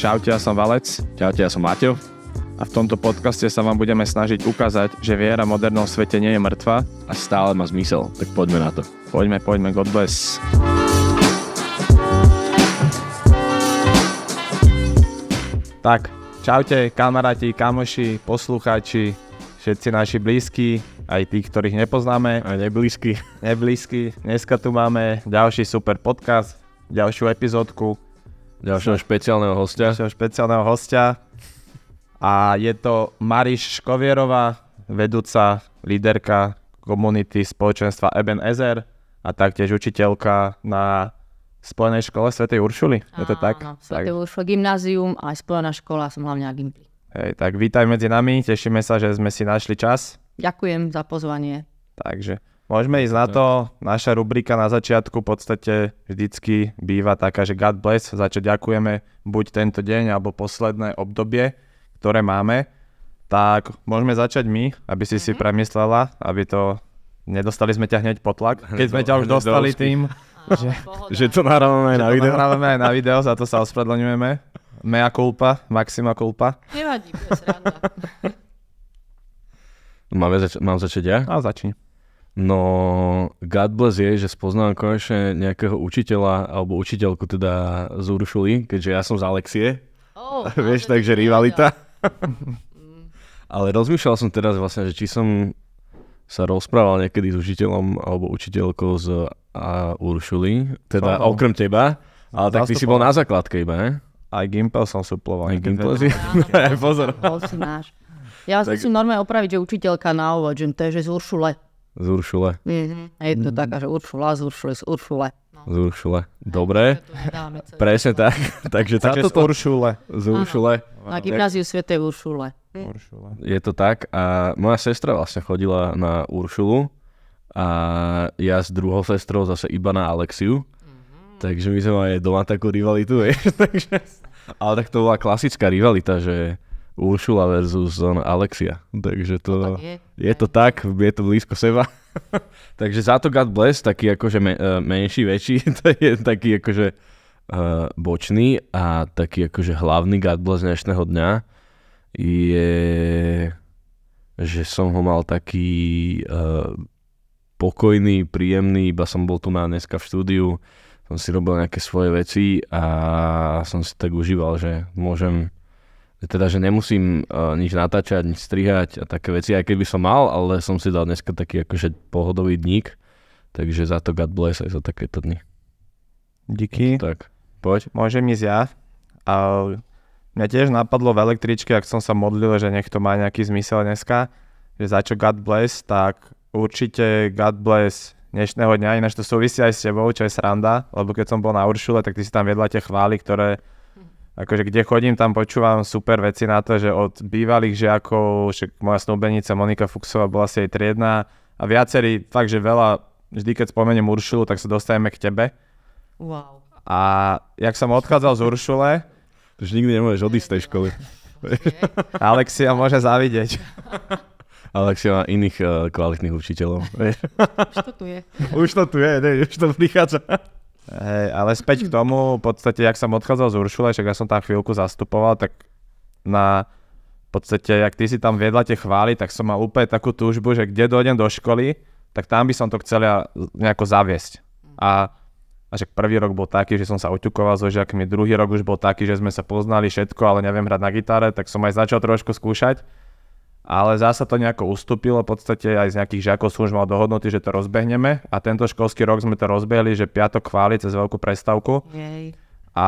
Čaute, ja som Valec. Čaute, ja som Maťo. A v tomto podcaste sa vám budeme snažiť ukázať, že viera v modernom svete nie je mŕtva. A stále má zmysel, tak poďme na to. Poďme, God bless. Tak, čaute kamaráti, kamoši, poslucháči, všetci naši blízki, aj tí, ktorých nepoznáme. Aj neblízky. Dneska tu máme ďalší super podcast, ďalšiu epizódku. Ďalšieho špeciálneho hostia. A je to Mariš Škovierová, vedúca, líderka komunity spoločenstva Ebenezer a taktiež učiteľka na Spojenej škole svätej Uršuly. Je to tak? Áno, svätej Uršule gymnázium a aj Spojená škola, som hlavne na Gimply. Hej, tak vítaj medzi nami, tešíme sa, že sme si našli čas. Ďakujem za pozvanie. Takže môžeme ísť na to. Naša rubrika na začiatku v podstate vždycky býva taká, že God bless, za čo ďakujeme buď tento deň alebo posledné obdobie, ktoré máme. Tak môžeme začať my, aby si si premyslela, aby to nedostali sme ťa hneď pod tlak. Keď sme ťa už dostali tým, že to nahrávame aj na video, za to sa ospravedlňujeme. Mea culpa, maxima culpa. Nevadí, bude sranda. Mám začať ja? A začni. No, God bless je, že spoznám konečne nejakého učiteľa alebo učiteľku teda z Uršuly, keďže ja som z Alexie. Vieš, takže rivalita. Ale rozmýšľal som teraz vlastne, že či som sa rozprával niekedy s učiteľom alebo učiteľkou z Uršuly, teda okrem teba, ale tak ty si bol na základke iba, ne? Aj Gimpel som suploval. Aj Gimpel si? Pozor. Ja si normálne opraviť, že učiteľka na úvod, že to je, že z Uršule. Z Uršule. Je to taká, že Uršula, z Uršule. Z Uršule. Dobre. Presne tak. Takže táto Uršule. Z Uršule. Na gymnáziu svätej Uršule. Je to tak a moja sestra vlastne chodila na Uršulu a ja s druhou sestrou zase iba na Alexiu. Takže my sme mali doma takú rivalitu, ale tak to bola klasická rivalita, že Uršula versus Alexia. Takže to je to tak, je to blízko seba. Takže za to God bless, taký akože menší, väčší, to je taký akože bočný a taký akože hlavný God bless dnešného dňa je, že som ho mal taký pokojný, príjemný, iba som bol tu dneska v štúdiu, som si robil nejaké svoje veci a som si tak užíval, že môžem, teda, že nemusím nič natáčať, nič strihať a také veci, aj keby som mal, ale som si dal dneska taký akože pohodový dník, takže za to God bless aj za takéto dny. Díky. Tak, poď. Môžem ísť ja. A mňa tiež napadlo v električke, ak som sa modlil, že nech to má nejaký zmysel dneska, že za čo God bless, tak určite God bless dnešného dňa, ináč to súvisí aj s tebou, čo je sranda, lebo keď som bol na Uršule, tak ty si tam viedla tie chvály, ktoré akože kde chodím, tam počúvam super veci na to, že od bývalých žiakov, však moja snúbenica Monika Fuchsová bola si aj triedna a viacerí, fakt, že veľa, vždy keď spomeniem Uršulu, tak sa dostaneme k tebe. Wow. A jak som odchádzal z Uršule, už nikdy nemôžeš odísť z tej školy. Alexia môže zavidieť. Alexia má iných kvalitných učiteľov. Už to tu je. Už to prichádza. Hej, ale späť k tomu, v podstate, jak som odchádzal z Uršule, však ja som tam chvíľku zastupoval, tak v podstate, jak ty si tam viedla tie chvály, tak som mal úplne takú túžbu, že kde dojdem do školy, tak tam by som to chcel nejako zaviesť. A však prvý rok bol taký, že som sa oťukoval so žiakmi, druhý rok už bol taký, že sme sa poznali všetko, ale neviem hrať na gitare, tak som aj začal trošku skúšať. Ale zasa to nejako ustúpilo, v podstate aj z nejakých žiakov som už mal dohodnutý, že to rozbehneme a tento školský rok sme to rozbehli, že piatok chváli cez veľkú prestávku. A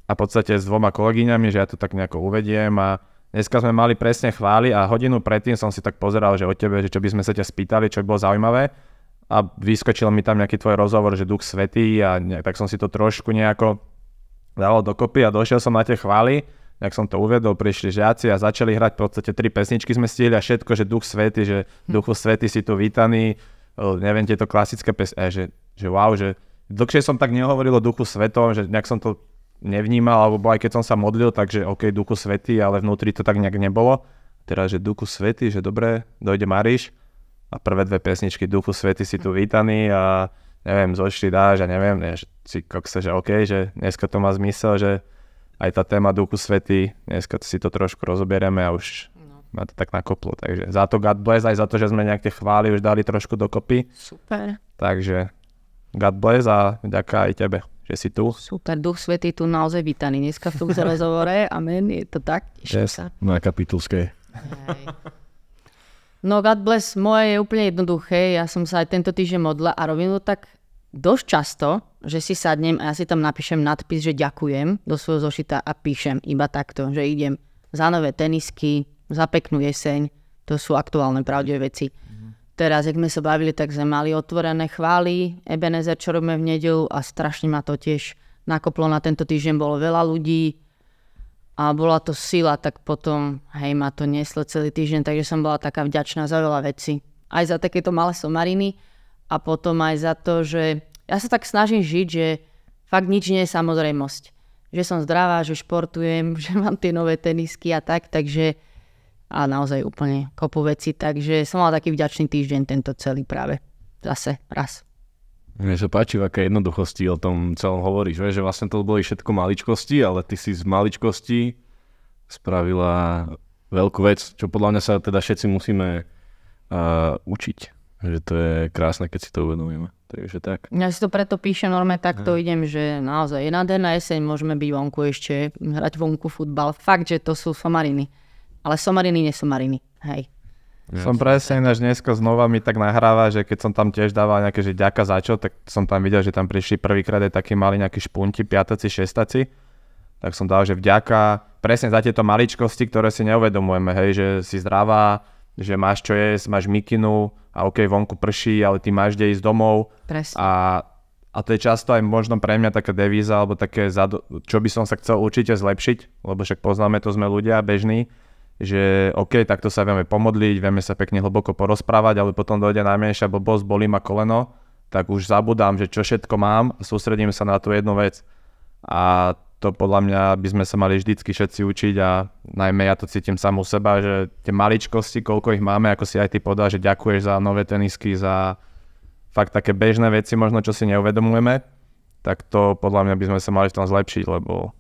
v podstate s dvoma kolegyňami, že ja to tak nejako uvediem a dneska sme mali presne chváli a hodinu predtým som si tak pozeral, že od tebe, že čo by sme sa ťa spýtali, čo by bolo zaujímavé a vyskočil mi tam nejaký tvoj rozhovor, že Duch Svätý a tak som si to trošku nejako dal dokopy a došiel som na tie chvály. Jak som to uvedol, prišli žiaci a začali hrať, v podstate 3 pesničky sme stihli a všetko, že Duch Svätý, že Duchu Svätý si tu vítaný, neviem, tieto klasické že wow, že dlhšie som tak nehovoril o Duchu Svätom, že nejak som to nevnímal, alebo aj keď som sa modlil, takže OK, Duchu Svätý, ale vnútri to tak nejak nebolo. Teraz, že Duchu Svätý, že dobre, dojde Mariš a prvé 2 pesničky Duchu Svätý si tu vítaný a neviem, zošli dáš a neviem, že si kokse, že OK, že dneska to má zmysel, že aj tá téma Duchu Svätý, dneska si to trošku rozoberieme a už ma to tak nakoplo. Takže za to God bless, aj za to, že sme nejaké chvály už dali trošku dokopy. Super. Takže God bless a vďaka aj tebe, že si tu. Super, Duch Svätý tu naozaj vítaný dneska v tom rozhovore. Amen, je to tak? Teším sa. Na Kapitulskej. Hej. No God bless, moje je úplne jednoduché. Ja som sa aj tento týždeň modlila a robím to tak dosť často, že si sadnem a ja si tam napíšem nadpis, že ďakujem do svojho zošita a píšem iba takto, že idem za nové tenisky, za peknú jeseň. To sú aktuálne pravdivé veci. Teraz, jak sme sa bavili, tak sme mali otvorené chvály Ebenezer, čo robíme v nedeľu a strašne ma to tiež nakoplo. Na tento týždeň bolo veľa ľudí a bola to sila, tak potom, hej, ma to nieslo celý týždeň, takže som bola taká vďačná za veľa vecí. Aj za takéto malé somariny a potom aj za to, že ja sa tak snažím žiť, že fakt nič nie je samozrejmosť. Že som zdravá, že športujem, že mám tie nové tenisky a tak, takže a naozaj úplne kopu veci, takže som mal taký vďačný týždeň tento celý práve. Zase raz. Mne sa páči, v aké jednoduchosti o tom celom hovoríš, že vlastne to boli všetko maličkosti, ale ty si z maličkosti spravila veľkú vec, čo podľa mňa sa teda všetci musíme učiť. Že to je krásne, keď si to uvedomíme. Takže tak. Ja si to preto píšem, normálne takto idem, že naozaj je nádherná jeseň, môžeme byť vonku ešte, hrať vonku futbal. Fakt, že to sú somariny. Ale somariny, nesomariny. Hej. Som presne ináč dneska znova mi tak nahráva, že keď som tam tiež dával nejaké, že ďaka za čo, tak som tam videl, že tam prišli prvýkrát aj takí mali nejakí špunti, piataci, šestaci. Tak som dal, že vďaka presne za tieto maličkosti, ktoré si neuvedomujeme, hej, že si zdravá, že máš čo jesť, máš mikinu a okej, vonku prší, ale ty máš kde ísť domov. Presne. A to je často aj možno pre mňa taká devíza, alebo také, čo by som sa chcel určite zlepšiť, lebo však poznáme, to sme ľudia bežní, že OK, takto sa vieme pomodliť, vieme sa pekne hlboko porozprávať, ale potom dojde najmenšia blbosť, bolí ma koleno, tak už zabudám, že čo všetko mám a sústredím sa na tú jednu vec. A to podľa mňa by sme sa mali vždycky všetci učiť a najmä ja to cítim sám u seba, že tie maličkosti, koľko ich máme, ako si aj ty povedal, že ďakuješ za nové tenisky, za fakt také bežné veci možno, čo si neuvedomujeme, tak to podľa mňa by sme sa mali v tom zlepšiť, lebo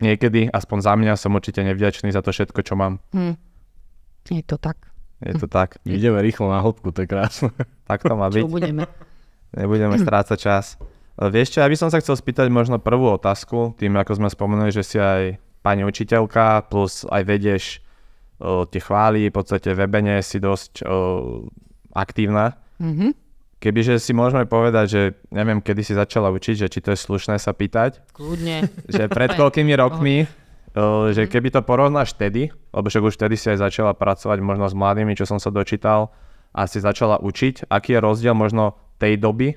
niekedy, aspoň za mňa, som určite nevďačný za to všetko, čo mám. Je to tak. Je to tak. Ideme rýchlo na hĺbku, to je krásne. Tak to má byť. Čo budeme? Nebudeme strácať čas. Vieš čo, ja by som sa chcel spýtať možno prvú otázku, tým ako sme spomenuli, že si aj pani učiteľka, plus aj vedieš tie chvály, v podstate v ebene si dosť aktívna. Kebyže si môžeme povedať, že neviem, kedy si začala učiť, že či to je slušné sa pýtať. Kľudne. Že pred koľkými rokmi, že keby to porovnáš vtedy, lebo však už vtedy si aj začala pracovať možno s mladými, čo som sa dočítal, a si začala učiť, aký je rozdiel možno tej doby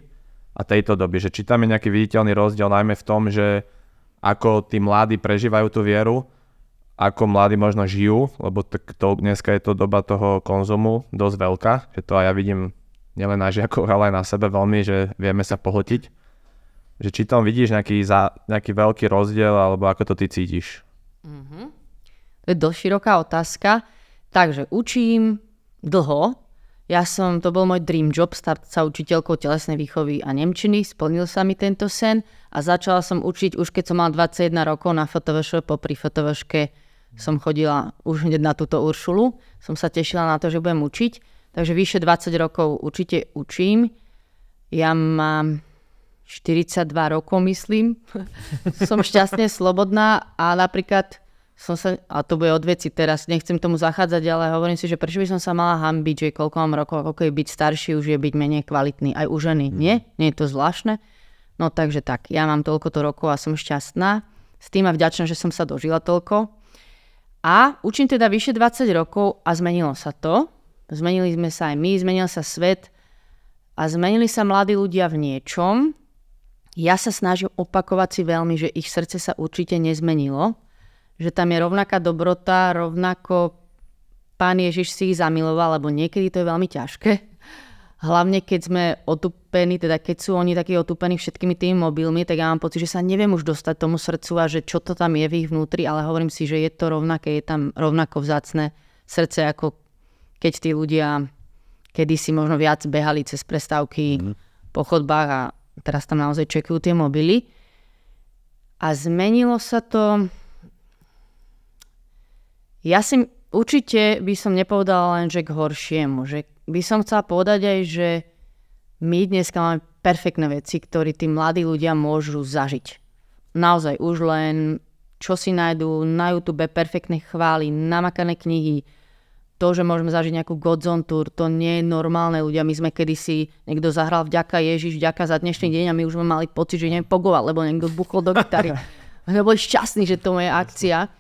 a tejto doby. Že či tam je nejaký viditeľný rozdiel najmä v tom, že ako tí mladí prežívajú tú vieru, ako mladí možno žijú, lebo dneska je to doba toho konzumu dosť veľká, že to aj ja vidím nielen na žiakoch, ale aj na sebe veľmi, že vieme sa pohltiť. Že či tam vidíš nejaký veľký rozdiel, alebo ako to ty cítiš? To je dosť široká otázka. Takže učím dlho. To bol môj dream job, stať sa učiteľkou telesnej výchovy a nemčiny. Splnil sa mi tento sen a začala som učiť už keď som mal 21 rokov na FTVŠ. Popri FTVŠke som chodila už hneď na túto Uršulu. Som sa tešila na to, že budem učiť. Takže vyše 20 rokov určite učím. Ja mám 42 rokov, myslím. Som šťastne slobodná a napríklad a to bude od veci teraz, nechcem tomu zachádzať, ale hovorím si, že prečo by som sa mala hanbiť, že koľko mám rokov, ako je byť starší, už je byť menej kvalitný. Aj u ženy. Nie? Nie je to zvláštne? No takže tak, ja mám toľkoto rokov a som šťastná. S tým a vďačná, že som sa dožila toľko. A učím teda vyše 20 rokov a zmenilo sa to. Zmenili sme sa aj my, zmenil sa svet a zmenili sa mladí ľudia v niečom. Ja sa snažím opakovať si veľmi, že ich srdce sa určite nezmenilo, že tam je rovnaká dobrota, rovnako Pán Ježiš si ich zamiloval, lebo niekedy to je veľmi ťažké. Hlavne keď sme otupení, teda keď sú oni takí otupení všetkými tými mobilmi, tak ja mám pocit, že sa neviem už dostať tomu srdcu a že čo to tam je v ich vnútri, ale hovorím si, že je to rovnaké, je tam rovnako vzácne srdce ako keď tí ľudia kedysi možno viac behali cez prestávky po chodbách a teraz tam naozaj čekujú tie mobily. A zmenilo sa to... Ja si určite by som nepovedala len, že k horšiemu. Že by som chcela povedať aj, že my dneska máme perfektné veci, ktoré tí mladí ľudia môžu zažiť. Naozaj už len čo si nájdú na YouTube, perfektné chvály, namakané knihy, to, že môžeme zažiť nejakú Godzone Tour, to nie je normálne ľudia. My sme kedysi, niekto zahral vďaka Ježiš, vďaka za dnešný deň a my už sme mali pocit, že ideme pogovať, lebo niekto buchol do gitary. My sme boli šťastní, že to je akcia.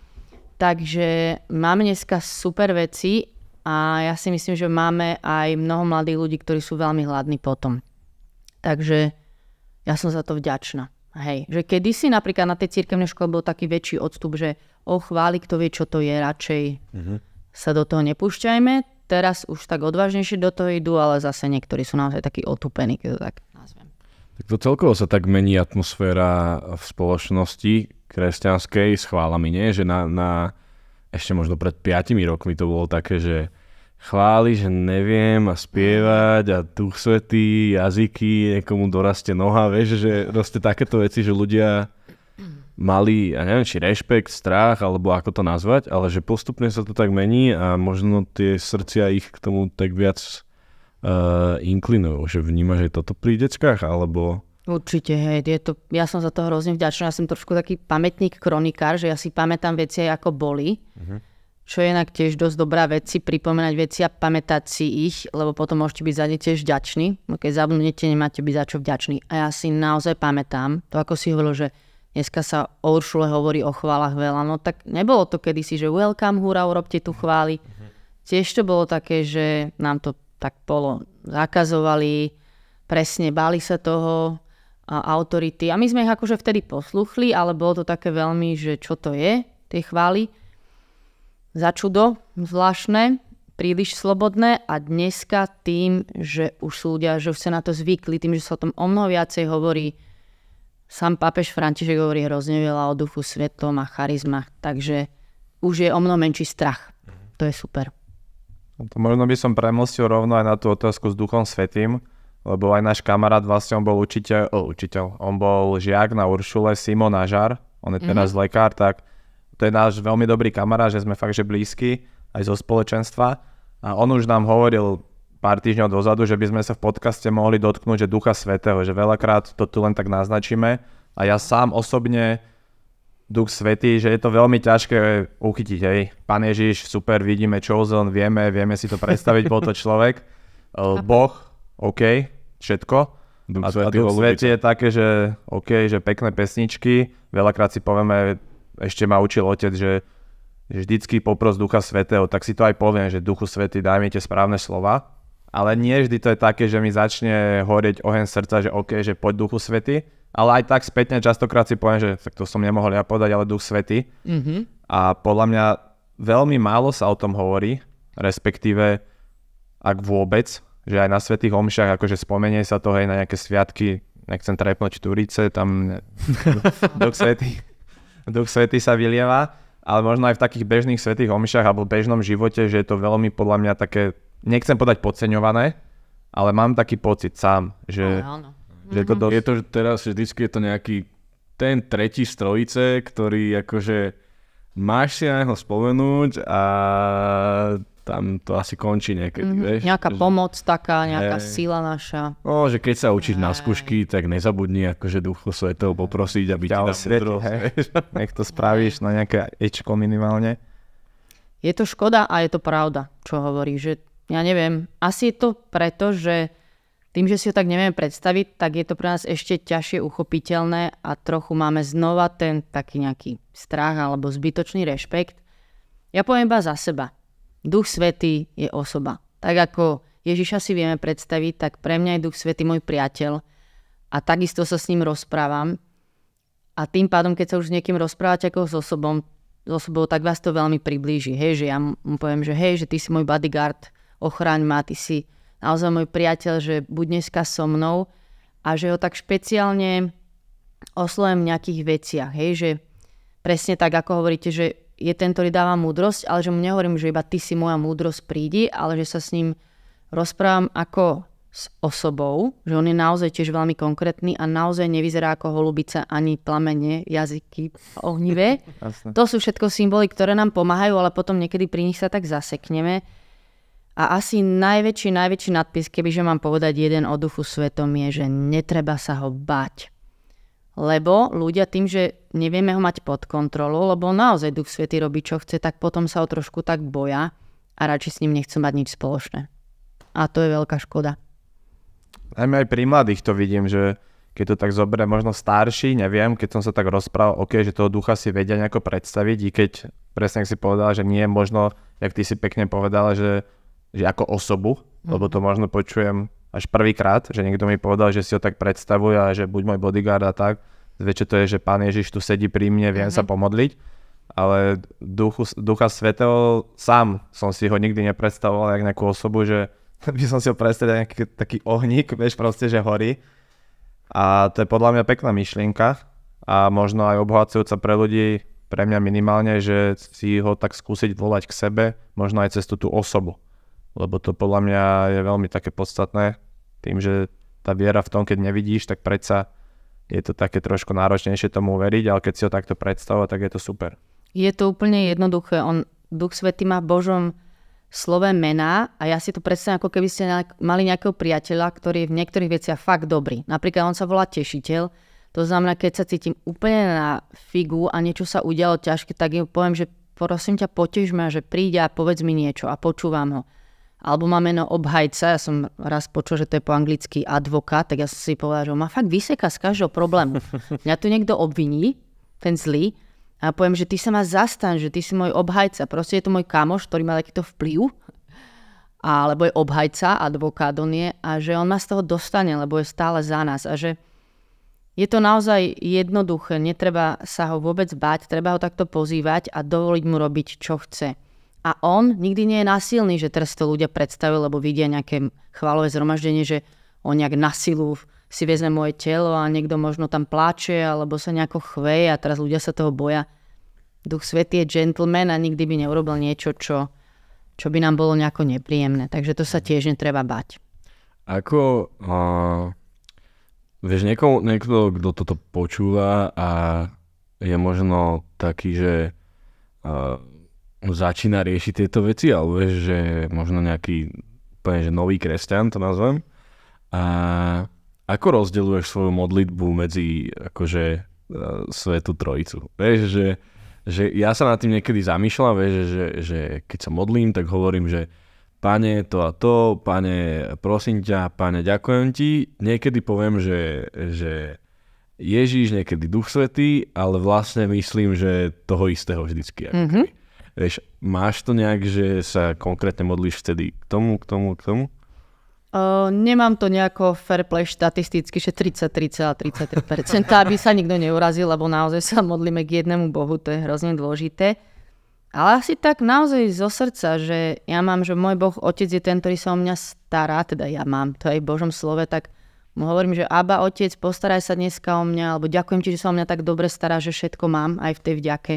Takže máme dneska super veci a ja si myslím, že máme aj mnoho mladých ľudí, ktorí sú veľmi hladní potom. Takže ja som za to vďačná. Hej, že kedysi napríklad na tej cirkevnej škole bol taký väčší odstup, že chváli, kto vie, čo to je, radšej sa do toho nepúšťajme. Teraz už tak odvážnejšie do toho idú, ale zase niektorí sú naozaj takí otupení, keď to tak nazvem. Tak to celkovo sa tak mení atmosféra v spoločnosti kresťanskej s chválami, nie? Že na ešte možno pred 5 rokmi to bolo také, že chváli, že neviem a spievať a Duch Svätý, jazyky, niekomu dorastie noha, vieš, že proste takéto veci, že ľudia mali, ja neviem, či rešpekt, strach, alebo ako to nazvať, ale že postupne sa to tak mení a možno tie srdcia ich k tomu tak viac inklinujú, že vnímaš aj toto pri deckách, alebo... Určite, hej, ja som za to hrozne vďačná, ja som trošku taký pamätník, kronikár, že ja si pamätám veci aj ako boli, čo je inak tiež dosť dobrá vec si pripomínať veci a pamätať si ich, lebo potom môžete byť za ne tiež vďační, keď zabudnete, nemáte byť za čo vďační. A ja si naozaj pamätám, to ako si hovoril, že dneska sa o Uršule hovorí o chválach veľa, no tak nebolo to kedysi, že welcome, hurá, urobte tu chvály. Tiež to bolo také, že nám to tak zakazovali, presne báli sa toho autority. A my sme ich akože vtedy posluchli, ale bolo to také veľmi, že čo to je, tie chvály. Za čudo, zvláštne, príliš slobodné a dneska tým, že už sú ľudia, že už sa na to zvykli, tým, že sa o tom o mnoho viacej hovorí, sám pápež František hovorí hrozne veľa o Duchu Svetom a charizmách, takže už je o mnoho menší strach. To je super. To možno by som premostil rovno aj na tú otázku s Duchom Svätým, lebo aj náš kamarát vlastne, on bol učiteľ, on bol žiak na Uršule, Simon Nažar, on je teraz lekár, tak to je náš veľmi dobrý kamarát, že sme fakt, že blízky aj zo spoločenstva a on už nám hovoril pár týždňov dozadu, že by sme sa v podcaste mohli dotknúť, že Ducha Svätého, že veľakrát to tu len tak naznačíme a ja sám osobne Duch Svätý, že je to veľmi ťažké uchytiť, hej. Pán Ježiš, super, vidíme Chosen, vieme si to predstaviť, bol to človek. Boh, OK, všetko. Duch a Duch Svätý je také, že OK, že pekné pesničky, veľakrát si povieme, ešte ma učil otec, že vždycky popros Ducha Svätého, tak si to aj poviem, že Duchu Svätý, daj mi tie správne slova. Ale nie vždy to je také, že mi začne horieť oheň srdca, že OK, že poď Duchu Svätý. Ale aj tak spätne častokrát si poviem, že tak to som nemohol ja povedať, ale Duch Svätý. A podľa mňa veľmi málo sa o tom hovorí, respektíve ak vôbec, že aj na svätých omšiach, akože spomenie sa to, hej, na nejaké sviatky, nechcem trepnúť Turice, tam Duch Svätý sa vylieva, ale možno aj v takých bežných svätých omšiach alebo v bežnom živote, že je to veľmi podľa mňa také, nechcem povedať podceňované, ale mám taký pocit sám, že... Že je to teraz, vždycky je to nejaký ten tretí z trojice, ktorý akože máš si na neho spomenúť a tam to asi končí niekedy, vieš. Nejaká pomoc taká, nejaká sila naša. No, že keď sa učíš na skúšky, tak nezabudni akože Duchu Svätého poprosiť, aby ti dal múdrosť. Nech to spravíš na nejaké ečko minimálne. Je to škoda a je to pravda, čo hovorí, že ja neviem, asi je to preto, že tým, že si ho tak nevieme predstaviť, tak je to pre nás ešte ťažšie uchopiteľné a trochu máme znova ten taký nejaký strach alebo zbytočný rešpekt. Ja poviem iba za seba. Duch Svätý je osoba. Tak ako Ježiša si vieme predstaviť, tak pre mňa je Duch Svätý môj priateľ a takisto sa s ním rozprávam. A tým pádom, keď sa už s niekým rozprávate ako s osobou, tak vás to veľmi priblíži. Hej, že ja mu poviem, že hej, že ty si môj bodyguard, ochraň ma, ty si naozaj môj priateľ, že buď dneska so mnou a že ho tak špeciálne oslovujem v nejakých veciach. Hej, že presne tak, ako hovoríte, že je ten, ktorý dáva múdrosť, ale že mu nehovorím, že iba ty si moja múdrosť, prídi, ale že sa s ním rozprávam ako s osobou, že on je naozaj tiež veľmi konkrétny a naozaj nevyzerá ako holubica ani plamene, jazyky ohnivé. To sú všetko symboly, ktoré nám pomáhajú, ale potom niekedy pri nich sa tak zasekneme. A asi najväčší nadpis, kebyže mám povedať jeden o Duchu Svetom, je, že netreba sa ho bať. Lebo ľudia tým, že nevieme ho mať pod kontrolou, lebo naozaj Duch Svätý robí, čo chce, tak potom sa ho trošku tak boja a radšej s ním nechcú mať nič spoločné. A to je veľká škoda. Najmä aj pri mladých to vidím, že keď to tak zoberie možno starší, neviem, keď som sa tak rozprával, že toho ducha si vedia nejako predstaviť, i keď presne si povedala, že nie je možno, jak ty si pekne povedala, že ako osobu, lebo to možno počujem až prvýkrát, že niekto mi povedal, že si ho tak predstavuje a že buď môj bodyguard a tak. Zväčšie to je, že Pán Ježiš tu sedí pri mne, viem sa pomodliť, ale Ducha Svätého sám som si ho nikdy nepredstavoval jak nejakú osobu, že by som si ho predstavil nejaký taký ohník, vieš proste, že horí. A to je podľa mňa pekná myšlienka a možno aj obohacujúca pre ľudí, pre mňa minimálne, že si ho tak skúsiť volať k sebe, možno aj cez tú osobu. Lebo to podľa mňa je veľmi také podstatné, tým, že tá viera v tom, keď nevidíš, tak predsa je to také trošku náročnejšie tomu uveriť, ale keď si ho takto predstavuje, tak je to super. Je to úplne jednoduché. Duch Svätý má v Božom slove mená a ja si to predstavím, ako keby ste mali nejakého priateľa, ktorý je v niektorých veciach fakt dobrý. Napríklad on sa volá Tešiteľ, to znamená, keď sa cítim úplne na figu a niečo sa udialo ťažké, tak im poviem, že prosím ťa, potež ma, že príď a povedz mi niečo a počúvam ho. Alebo má meno Obhajca, ja som raz počul, že to je po anglicky advokát, tak ja som si povedal, že on ma fakt vyseká z každého problému. Mňa tu niekto obviní, ten zlý, a poviem, že ty sa ma zastaň, že ty si môj obhajca. Proste je to môj kamoš, ktorý má takýto vplyv, alebo je obhajca, advokát on je, a že on ma z toho dostane, lebo je stále za nás. A že je to naozaj jednoduché, netreba sa ho vôbec báť, treba ho takto pozývať a dovoliť mu robiť, čo chce. A on nikdy nie je násilný, že teraz to ľudia predstavujú, lebo vidia nejaké chválové zhromaždenie, že on nejak na silu si vezme moje telo a niekto možno tam pláče alebo sa nejako chveje a teraz ľudia sa toho boja. Duch Svätý je gentleman a nikdy by neurobil niečo, čo by nám bolo nejako nepríjemné. Takže to sa tiež netreba bať. Ako, vieš, niekto, kto toto počúva a je možno taký, že začína riešiť tieto veci, alebo vieš, že možno nejaký úplne, že nový kresťan, to nazvem. A ako rozdeľuješ svoju modlitbu medzi akože Svätú Trojicu? Vieš, že ja sa nad tým niekedy zamýšľam, vieš, že keď sa modlím, tak hovorím, že Pane, to a to, Pane, prosím ťa, Pane, ďakujem ti. Niekedy poviem, že Ježiš, niekedy Duch Svätý, ale vlastne myslím, že toho istého vždycky. Vieš, máš to nejak, že sa konkrétne modlíš vtedy k tomu? Nemám to nejako fair play štatisticky, že 33,33%, aby sa nikto neurazil, lebo naozaj sa modlíme k jednému Bohu, to je hrozne dôležité. Ale asi tak naozaj zo srdca, že ja mám, že môj Boh Otec je ten, ktorý sa o mňa stará, teda ja mám, to aj v Božom slove, tak mu hovorím, že Abba, Otec, postaraj sa dneska o mňa, alebo ďakujem ti, že sa o mňa tak dobre stará, že všetko mám aj v tej vďake.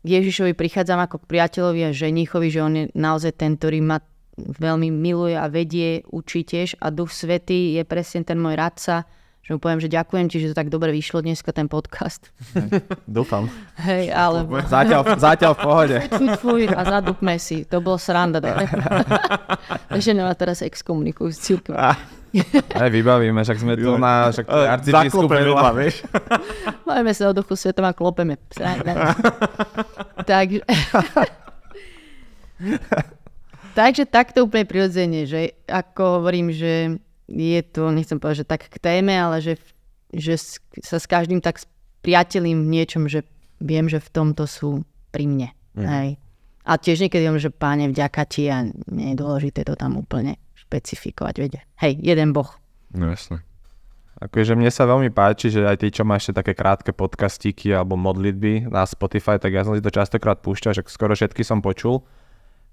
Ježišovi prichádzam ako k priateľovi a ženíchovi, že on je naozaj ten, ktorý ma veľmi miluje a vedie, učí tiež a Duch Svätý je presne ten môj radca, že mu poviem, že ďakujem ti, že to tak dobre vyšlo dneska ten podcast. Dúfam. Hej, ale... Zatiaľ v pohode. Fuj, a zadúpme si, to bolo sranda. Takže nemá teraz exkomunikujú s církvou. Hej, vybavíme, však sme tu na arcibiskup vedľa, vieš. Máme sa o Duchu Svetom a klopeme. Takže takto úplne prirodzene, že ako hovorím, že je to, nechcem povedať, že tak k téme, ale že sa s každým tak spriateľím v niečom, že viem, že v tomto sú pri mne. Hej. A tiež niekedy hovorím, že Páne, vďaka ti a nie je dôležité to tam úplne špecifikovať, viete. Hej, jeden Boh. No jasne. Akože mne sa veľmi páči, že aj ty, čo máš také krátke podcastíky alebo modlitby na Spotify, tak ja som si to častokrát púšťal, že skoro všetky som počul.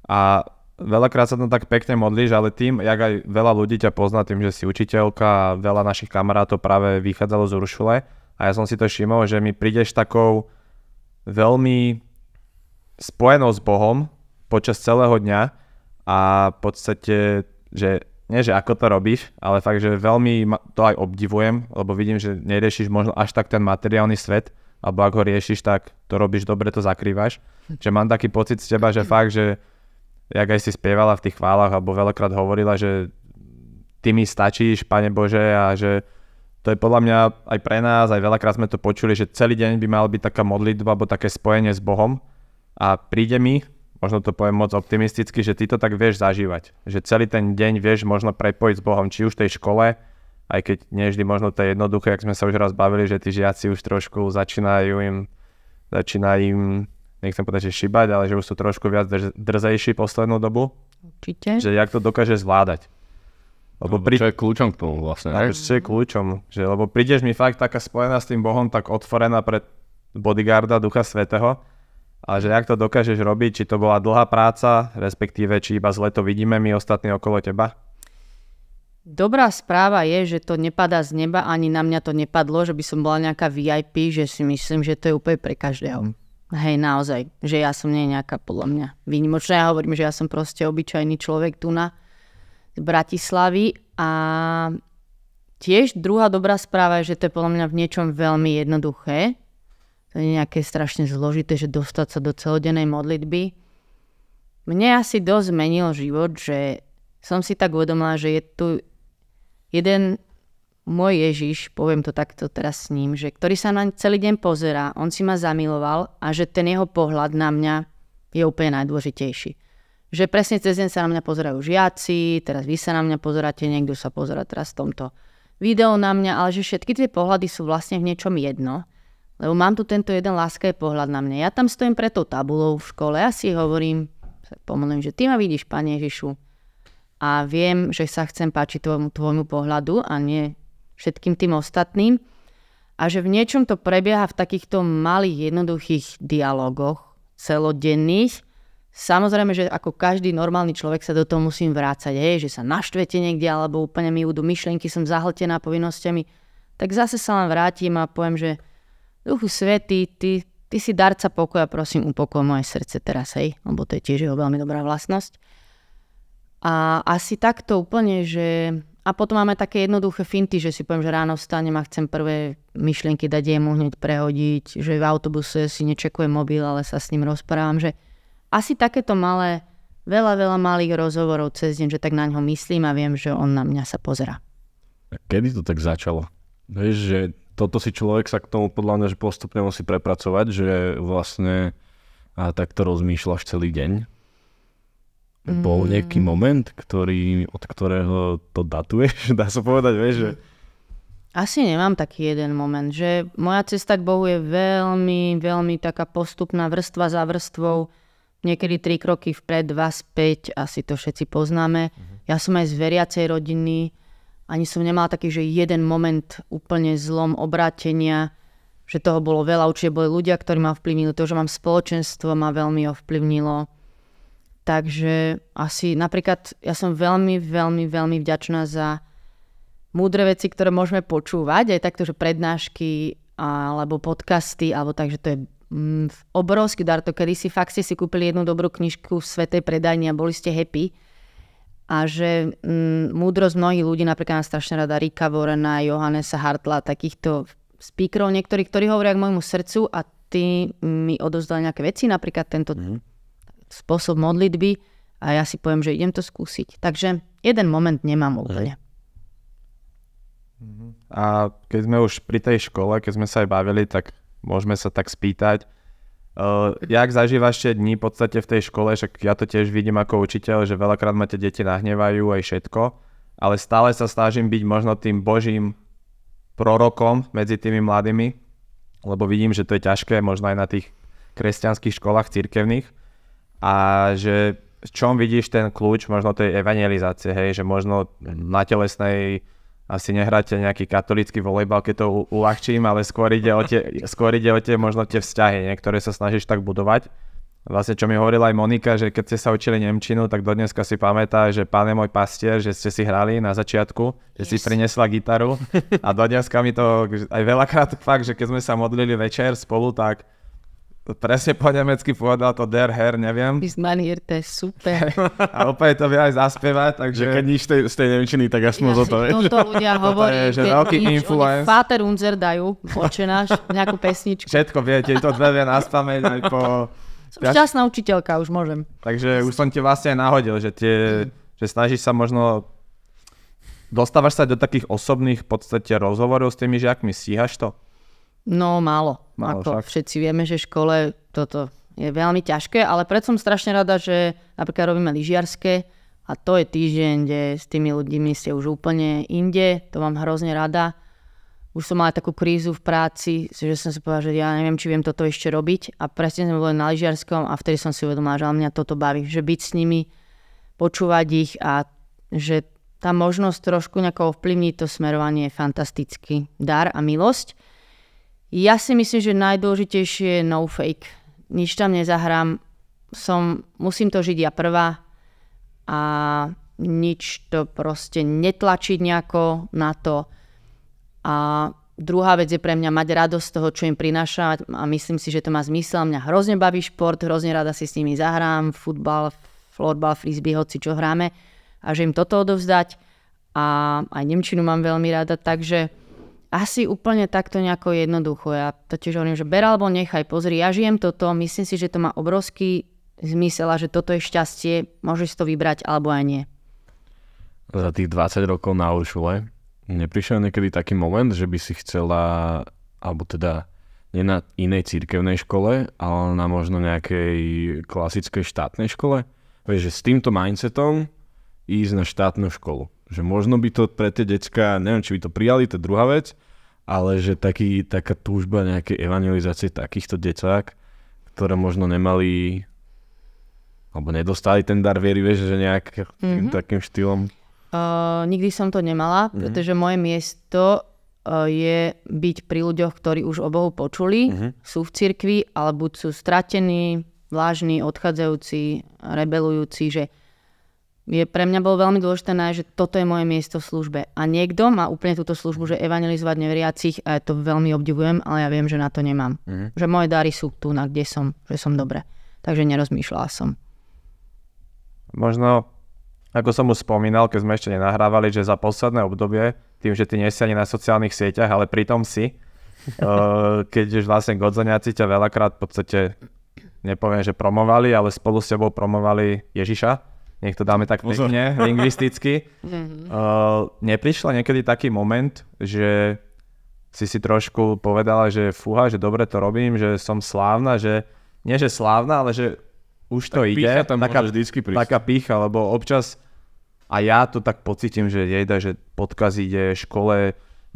A veľakrát sa tam tak pekne modlíš, ale tým, jak aj veľa ľudí ťa pozná tým, že si učiteľka a veľa našich kamarátov práve vychádzalo z Uršule a ja som si to všimol, že mi prídeš takou veľmi spojenou s Bohom počas celého dňa a v podstate, že nie že ako to robíš, ale fakt, že veľmi to aj obdivujem, lebo vidím, že neriešiš možno až tak ten materiálny svet, alebo ak ho riešiš, tak to robíš dobre, to zakrývaš. Že mám taký pocit z teba, že fakt, že jak aj si spievala v tých chválach, alebo veľakrát hovorila, že ty mi stačíš, Pane Bože, a že to je podľa mňa aj pre nás, aj veľakrát sme to počuli, že celý deň by mal byť taká modlitba, alebo také spojenie s Bohom. A príde mi, možno to poviem moc optimisticky, že ty to tak vieš zažívať. Že celý ten deň vieš možno prepojiť s Bohom, či už v tej škole, aj keď nie vždy možno to je jednoduché, jak sme sa už raz bavili, že tí žiaci už trošku začínajú im, nechcem povedať, že šibať, ale že už sú trošku viac drzejší poslednú dobu. Určite. Že jak to dokáže zvládať. Čo je kľúčom k tomu vlastne? Čo je kľúčom? Lebo prídeš mi fakt taká spojená s tým Bohom, tak otvorená pred bodyguarda Ducha Svätého. Ale že jak to dokážeš robiť, či to bola dlhá práca, respektíve či iba zle to vidíme my ostatní okolo teba? Dobrá správa je, že to nepadá z neba, ani na mňa to nepadlo, že by som bola nejaká VIP, že si myslím, že to je úplne pre každého. Hej, naozaj, že ja som nie nejaká podľa mňa výnimočná. Ja hovorím, že ja som proste obyčajný človek tu z Bratislavy a tiež druhá dobrá správa je, že to je podľa mňa v niečom veľmi jednoduché. To je nejaké strašne zložité, že dostať sa do celodennej modlitby. Mne asi dosť zmenil život, že som si tak uvedomila, že je tu jeden môj Ježiš, poviem to takto teraz s ním, že ktorý sa na celý deň pozerá, on si ma zamiloval a že ten jeho pohľad na mňa je úplne najdôležitejší. Že presne cez deň sa na mňa pozerajú žiaci, teraz vy sa na mňa pozeráte, niekto sa pozerá teraz v tomto videu na mňa, ale že všetky tie pohľady sú vlastne v niečom jedno. Lebo mám tu tento jeden láskavý pohľad na mňa. Ja tam stojím pred tou tabulou v škole a si hovorím, pomôžem, že ty ma vidíš, Pane Ježišu. A viem, že sa chcem páčiť tvojmu pohľadu a nie všetkým tým ostatným. A že v niečom to prebieha v takýchto malých, jednoduchých dialogoch, celodenných. Samozrejme, že ako každý normálny človek sa do toho musím vrácať. Že sa naštvete niekde, alebo úplne mi idú myšlienky, som zahltená povinnosťami. Tak zase sa len vrátim a poviem, že Duchu Svätý, ty si darca pokoja, prosím, upokoj moje srdce teraz, hej, lebo to je tiež jeho veľmi dobrá vlastnosť. A asi takto úplne, že... A potom máme také jednoduché finty, že si poviem, že ráno vstanem a chcem prvé myšlienky dať jemu hneď prehodiť, že v autobuse si nečekujem mobil, ale sa s ním rozprávam, že asi takéto malé, veľa malých rozhovorov cez deň, že tak na ňo myslím a viem, že on na mňa sa pozerá. Kedy to tak začalo? Vieš, že toto si človek sa k tomu podľa mňa, že postupne musí prepracovať, že vlastne takto rozmýšľaš celý deň. Bol nejaký moment, od ktorého to datuješ, dá sa povedať, vieš, že... Asi nemám taký jeden moment, že moja cesta k Bohu je veľmi, veľmi taká postupná vrstva za vrstvou, niekedy 3 kroky vpred, 2 späť, asi to všetci poznáme. Ja som aj z veriacej rodiny, ani som nemala taký, že jeden moment úplne zlom obrátenia, že toho bolo veľa. Určite boli ľudia, ktorí ma ovplyvnili. To, že mám spoločenstvo, ma veľmi ovplyvnilo. Takže asi napríklad ja som veľmi, veľmi, veľmi vďačná za múdre veci, ktoré môžeme počúvať. Aj takto, že prednášky alebo podcasty, alebo takže to je obrovský dar. To kedysi fakt ste si kúpili jednu dobrú knižku v svätej predajni a boli ste happy. A že múdrosť mnohých ľudí, napríklad nám strašne rada Ricka Warrena, Johannesa Hartla, takýchto speakerov niektorých, ktorí hovoria k môjmu srdcu a ty mi odovzdali nejaké veci, napríklad tento spôsob modlitby a ja si poviem, že idem to skúsiť. Takže jeden moment nemám úplne. A keď sme už pri tej škole, keď sme sa aj bavili, tak môžeme sa tak spýtať, jak zažívaš tie dni v podstate v tej škole, však ja to tiež vidím ako učiteľ, že veľakrát ma tie deti nahnevajú aj všetko, ale stále sa snažím byť možno tým Božím prorokom medzi tými mladými, lebo vidím, že to je ťažké možno aj na tých kresťanských školách cirkevných a že v čom vidíš ten kľúč možno tej evangelizácie, hej, že možno na telesnej asi nehráte nejaký katolícky volejbal, keď to uľahčím, ale skôr ide o tie možno tie vzťahy, ktoré sa snažíš tak budovať. Vlastne čo mi hovorila aj Monika, že keď ste sa učili nemčinu, tak dodneska si pamätá, že Pán je môj pastier, že ste si hrali na začiatku, že si priniesla gitaru a dodneska mi to aj veľakrát fakt, že keď sme sa modlili večer spolu, tak presne po nemecky povedal to der Herr, neviem. Bis man hier, to je super. A opäť to vie aj zaspievať, takže... Že keď nič z tej nemčiny, tak aspoň zo to, vieš. Toto ľudia hovorí, že veľký influence. Vater unser dajú, očenáš, nejakú pesničku. Všetko viete, to dve vie naspamäť aj po... Som šťastná učiteľka, už môžem. Takže už som ti vlastne aj nahodil, že snažíš sa možno... Dostávaš sa do takých osobných v podstate rozhovorov s tými žiakmi, stíhaš to? No málo. Ako však. všetci vieme, že v škole toto je veľmi ťažké, ale preto som strašne rada, že napríklad robíme lyžiarske a to je týždeň, kde s tými ľuďmi ste už úplne inde, to mám hrozne rada. Už som mala takú krízu v práci, že som si povedala, že ja neviem, či viem toto ešte robiť a presne sme boli na lyžiarskom a vtedy som si uvedomila, že mňa toto baví, že byť s nimi, počúvať ich a že tá možnosť trošku nejako ovplyvniť to smerovanie je fantastický dar a milosť. Ja si myslím, že najdôležitejšie je no fake. Nič tam nezahrám. Musím to žiť ja prvá a nič to proste netlačiť nejako na to. A druhá vec je pre mňa mať radosť z toho, čo im prináša a myslím si, že to má zmysel. Mňa hrozne baví šport, hrozne rada si s nimi zahrám, futbal, florbal, frisbee, hoci čo hráme a že im toto odovzdať. A aj nemčinu mám veľmi rada, takže asi úplne takto nejako jednoducho. Ja to tiež hovorím, že ber alebo nechaj, pozri, ja žijem toto, myslím si, že to má obrovský zmysel a že toto je šťastie, môžeš to vybrať alebo aj nie. Za tých 20 rokov na Uršule neprišiel niekedy taký moment, že by si chcela, alebo teda nie na inej cirkevnej škole, ale na možno nejakej klasickej štátnej škole? Vieš, že s týmto mindsetom ísť na štátnu školu. Že možno by to pre tie decka, neviem, či by to prijali, to je druhá vec, ale že taká túžba nejakej evangelizácie takýchto decák, ktoré možno nemali, alebo nedostali ten dar viery, vieš, že nejak takým štýlom. Nikdy som to nemala, pretože moje miesto je byť pri ľuďoch, ktorí už o Bohu počuli, sú v cirkvi, ale buď sú stratení, vlážni, odchádzajúci, rebelujúci, že pre mňa bolo veľmi dôležité nájsť, že toto je moje miesto v službe. A niekto má úplne túto službu, že evangelizovať neveriacich a ja to veľmi obdivujem, ale ja viem, že na to nemám. Že moje dary sú tu, na kde som, že som dobre. Takže nerozmýšľala som. Možno, ako som už spomínal, keď sme ešte nenahrávali, že za posledné obdobie, tým, že ty nie si ani na sociálnych sieťach, ale pritom si, keď už vlastne Godzoniaci ťa veľakrát v podstate, nepoviem, že promovali, ale spolu s tebou promovali Ježiša. Nech to dáme tak pekne, lingvisticky. Neprišla niekedy taký moment, že si trošku povedala, že fúha, že dobre to robím, že som slávna, že nie že slávna, ale že už to tak ide. Taká pícha, lebo občas a ja to tak pocítim, že jejda, že podkaz ide v škole,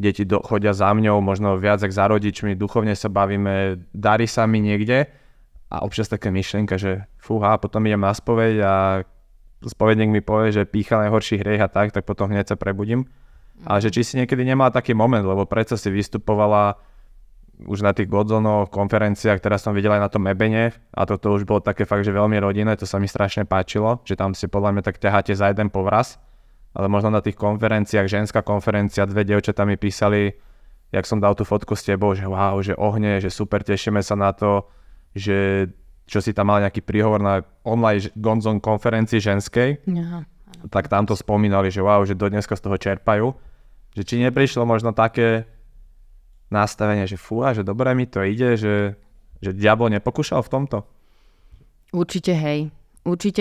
deti chodia za mňou, možno viac ako za rodičmi, duchovne sa bavíme, darí sa mi niekde a občas taká myšlienka, že fúha, potom idem na spoveď a spovedník mi povie, že pícha najhorší hriech a tak potom hneď sa prebudím. Ale že či si niekedy nemala taký moment, lebo predsa si vystupovala už na tých Godzonoch, konferenciách, teraz som videl aj na tom Ebene a toto už bolo také fakt, že veľmi rodinné, to sa mi strašne páčilo, že tam si podľa mňa tak ťaháte za jeden povraz, ale možno na tých konferenciách, ženská konferencia, 2 dievčatá mi písali, jak som dal tú fotku s tebou, že wow, že ohne, že super, tešíme sa na to, že čo si tam mal nejaký príhovor na online Gonzon konferencii ženskej, tak tam to spomínali, že wow, že do dneska z toho čerpajú. Že či neprišlo možno také nastavenie, že fúha, že dobre mi to ide, že diabol nepokúšal v tomto? Určite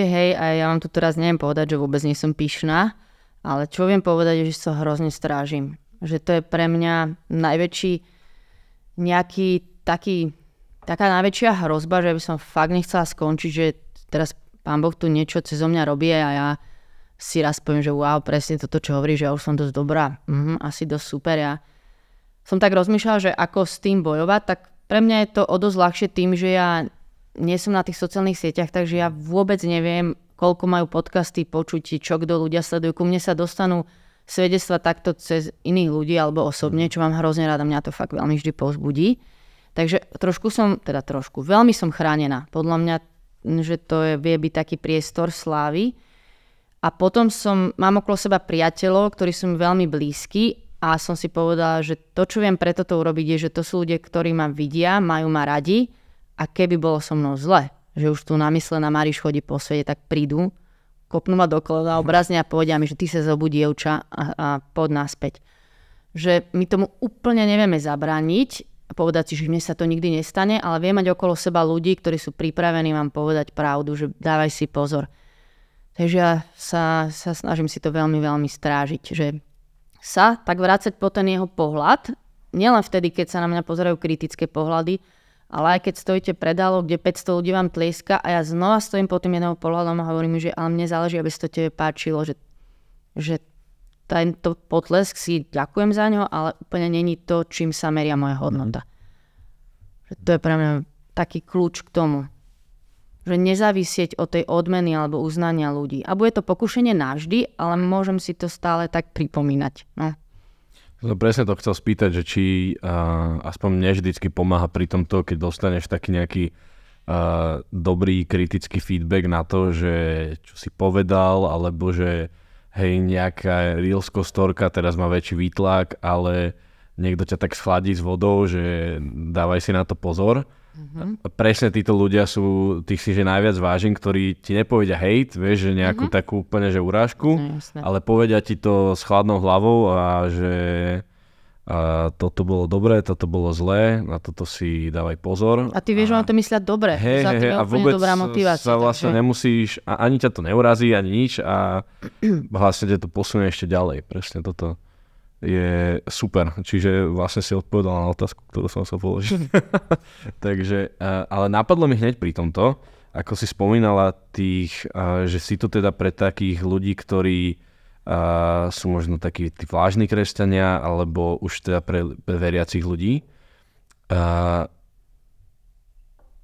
hej a ja vám tu teraz neviem povedať, že vôbec nie som pyšná, ale čo viem povedať je, že sa hrozne strážim. Že to je pre mňa najväčší nejaký taká najväčšia hrozba, že by som fakt nechcela skončiť, že teraz Pán Boh tu niečo cez mňa robí a ja si raz poviem, že wow, presne toto, čo hovorí, že ja už som dosť dobrá. Asi dosť super. Ja som tak rozmýšľala, že ako s tým bojovať, tak pre mňa je to o dosť ľahšie tým, že ja nie som na tých sociálnych sieťach, takže ja vôbec neviem, koľko majú podcasty, počuť, čo kto ľudia sledujú. Ku mne sa dostanú svedectva takto cez iných ľudí alebo osobne, čo mám hrozne rada, mňa to fakt veľmi vždy povzbudí. Takže veľmi som chránená. Podľa mňa, že to vie byť taký priestor slávy. A potom mám okolo seba priateľov, ktorí sú mi veľmi blízki a som si povedala, že to, čo viem pre toto urobiť, je, že to sú ľudia, ktorí ma vidia, majú ma radi a keby bolo so mnou zle, že už tu namyslená Mariš chodí po svete, tak prídu, kopnú ma do kolena obrazne a povedia mi, že ty sa zobudí, dievča, a poď naspäť. Že my tomu úplne nevieme zabrániť a povedať si, že mne sa to nikdy nestane, ale viem mať okolo seba ľudí, ktorí sú pripravení vám povedať pravdu, že dávaj si pozor. Takže ja sa snažím si to veľmi, veľmi strážiť, že sa tak vrácať po ten jeho pohľad, nielen vtedy, keď sa na mňa pozerajú kritické pohľady, ale aj keď stojíte pred halou, kde 500 ľudí vám tlieska a ja znova stojím po tým jedného pohľadom a hovorím mi, že ale mne záleží, aby sa to tebe páčilo, že tento potlesk si ďakujem za ňo, ale úplne není to, čím sa meria moja hodnota. Že to je pre mňa taký kľúč k tomu. Že nezávisieť od tej odmeny alebo uznania ľudí. A bude to pokušenie navždy, ale môžem si to stále tak pripomínať. No. Som presne to chcel spýtať, že či aspoň mne vždycky pomáha pri tomto, keď dostaneš taký nejaký dobrý kritický feedback na to, že čo si povedal, alebo že hej, nejaká reelsko storka teraz má väčší výtlak, ale niekto ťa tak schladí s vodou, že dávaj si na to pozor. A presne títo ľudia sú tých si, že najviac vážim, ktorí ti nepovedia hejt, vieš, že nejakú takú úplne, že urážku, ale povedia ti to s chladnou hlavou a že toto bolo dobré, toto bolo zlé, na toto si dávaj pozor. A ty vieš, že on to myslia dobre. Za tým je úplne dobrá motivácia. Sa vlastne nemusíš, ani ťa to neurazí, ani nič a vlastne ťa to posunie ešte ďalej. Presne toto je super. Čiže vlastne si odpovedal na otázku, ktorú som sa položil. Takže, ale napadlo mi hneď pri tomto, ako si spomínala že si to teda pre takých ľudí, ktorí sú možno takí tí vlážni kresťania, alebo už teda pre veriacich ľudí.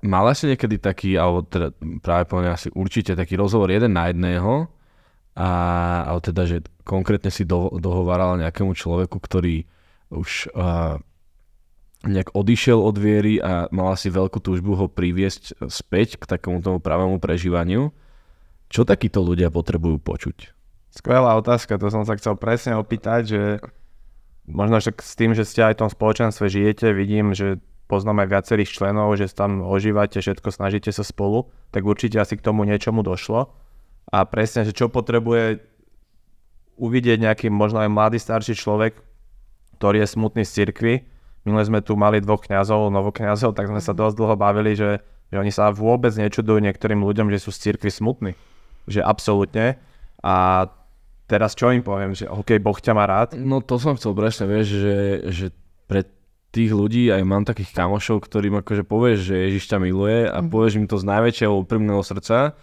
Mala si niekedy taký, alebo teda práve povedal asi určite taký rozhovor 1 na 1, ale teda, že konkrétne si dohováral nejakému človeku, ktorý už nejak odišiel od viery a mala si veľkú túžbu ho priviesť späť k takému tomu pravému prežívaniu. Čo takíto ľudia potrebujú počuť? Skvelá otázka, to som sa chcel presne opýtať, že možno však s tým, že ste aj v tom spoločenstve žijete, vidím, že poznám aj viacerých členov, že tam ožívate všetko, snažíte sa spolu, tak určite asi k tomu niečomu došlo. A presne, že čo potrebuje uvidieť nejaký možno aj mladý starší človek, ktorý je smutný z cirkvi. Minule sme tu mali 2 kňazov, novokňazov, tak sme sa dosť dlho bavili, že oni sa vôbec nečudujú niektorým ľuďom, že sú z cirkvi smutní. Že absolútne. A teraz čo im poviem, že OK, Boh ťa má rád? No to som chcel presne, vieš, že pre tých ľudí, aj mám takých kamošov, ktorým akože povieš, že Ježiš ťa miluje a povieš im to z najväčšieho úprimného srdca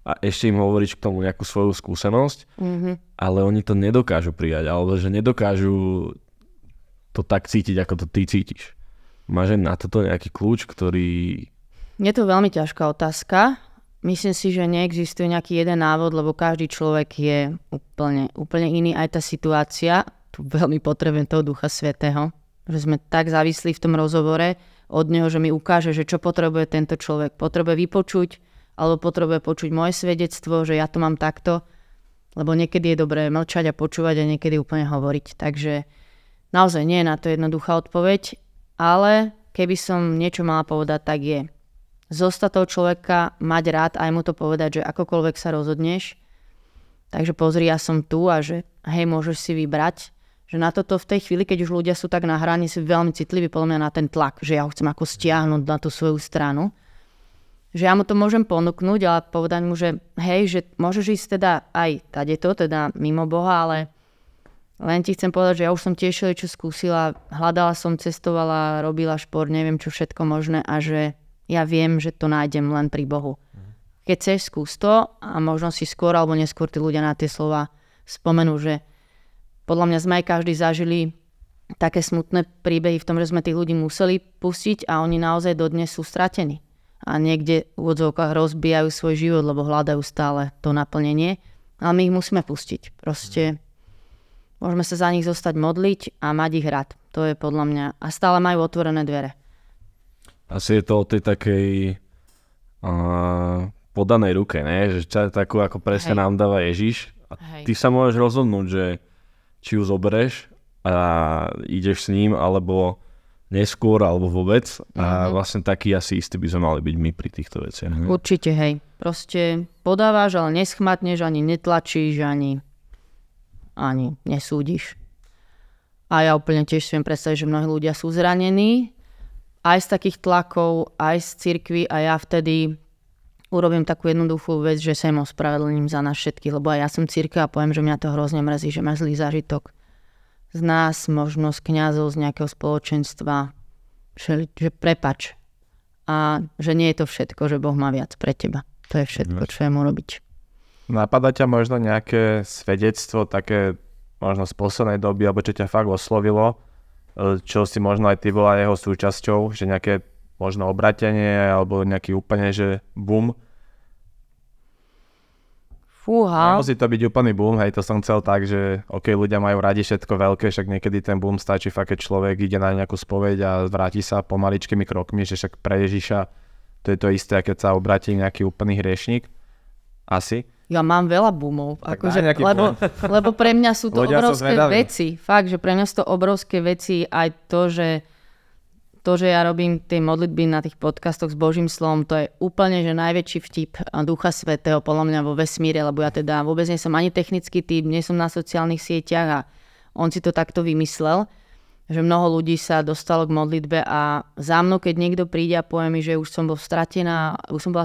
a ešte im hovoríš k tomu nejakú svoju skúsenosť, ale oni to nedokážu prijať, alebo že nedokážu to tak cítiť, ako to ty cítiš. Máš na toto nejaký kľúč, ktorý... Je to veľmi ťažká otázka. Myslím si, že neexistuje nejaký jeden návod, lebo každý človek je úplne iný. Aj tá situácia, tu veľmi potrebujem toho Ducha Svätého, že sme tak závislí v tom rozhovore od neho, že mi ukáže, že čo potrebuje tento človek. Potrebuje vypočuť, alebo potrebuje počuť moje svedectvo, že ja to mám takto, lebo niekedy je dobré mlčať a počúvať a niekedy úplne hovoriť. Takže naozaj nie je na to jednoduchá odpoveď, ale keby som niečo mala povedať, tak je zostať toho človeka, mať rád a aj mu to povedať, že akokoľvek sa rozhodneš, takže pozri, ja som tu a že hej, môžeš si vybrať, že na toto v tej chvíli, keď už ľudia sú tak na hrane, sú veľmi citliví podľa mňa na ten tlak, že ja ho chcem ako stiahnuť na tú svoju stranu. Že ja mu to môžem ponúknuť, ale povedať mu, že hej, že môžeš ísť teda aj tadeto, teda mimo Boha, ale len ti chcem povedať, že ja už som tiež čo skúsila, hľadala som, cestovala, robila šport, neviem čo všetko možné a že ja viem, že to nájdem len pri Bohu. Keď chceš, skús to a možno si skôr alebo neskôr tí ľudia na tie slova spomenú, že podľa mňa sme aj každý zažili také smutné príbehy v tom, že sme tých ľudí museli pustiť a oni naozaj dodnes sú stratení. A niekde v úvodzovkách rozbijajú svoj život, lebo hľadajú stále to naplnenie. Ale my ich musíme pustiť. Proste môžeme sa za nich zostať modliť a mať ich rád. To je podľa mňa. A stále majú otvorené dvere. Asi je to o tej takej podanej ruke, ne? Že takú ako presne nám dáva Ježiš. A ty sa môžeš rozhodnúť, že či ju zoberieš a ideš s ním, alebo neskôr alebo vôbec a vlastne taký asi istý by sme mali byť my pri týchto veciach. Určite, hej. Proste podávaš, ale neschmatneš, ani netlačíš, ani nesúdiš. A ja úplne tiež si viem predstaviť, že mnohí ľudia sú zranení aj z takých tlakov, aj z cirkvi a ja vtedy urobím takú jednoduchú vec, že sa im ospravedlním za nás všetkých, lebo aj ja som cirkev a poviem, že mňa to hrozne mrzí, že má zlý zážitok z nás, možno z kňazov, z nejakého spoločenstva, že prepač. A že nie je to všetko, že Boh má viac pre teba. To je všetko, čo je mu robiť. Napadá ťa možno nejaké svedectvo, také možno z poslednej doby, alebo čo ťa fakt oslovilo, čo si možno aj ty bola jeho súčasťou, že nejaké možno obratenie, alebo nejaký úplne, že boom? Fúha. Nemusí to byť úplný boom, hej, to som chcel tak, že ok, ľudia majú radi všetko veľké, však niekedy ten boom stačí fakt, keď človek ide na nejakú spoveď a vráti sa pomaličkými krokmi, že však pre Ježiša to je to isté, keď sa obratí nejaký úplný hriešnik. Asi. Ja mám veľa boomov, akože, lebo pre mňa sú to obrovské veci. Fakt, že pre mňa sú to obrovské veci aj to, že ja robím tie modlitby na tých podcastoch s Božím slovom, to je úplne že najväčší vtip Ducha Svätého podľa mňa vo vesmíre, lebo ja teda vôbec nie som ani technický typ, nie som na sociálnych sieťach a on si to takto vymyslel, že mnoho ľudí sa dostalo k modlitbe a za mnou, keď niekto príde a povie mi, že už som bola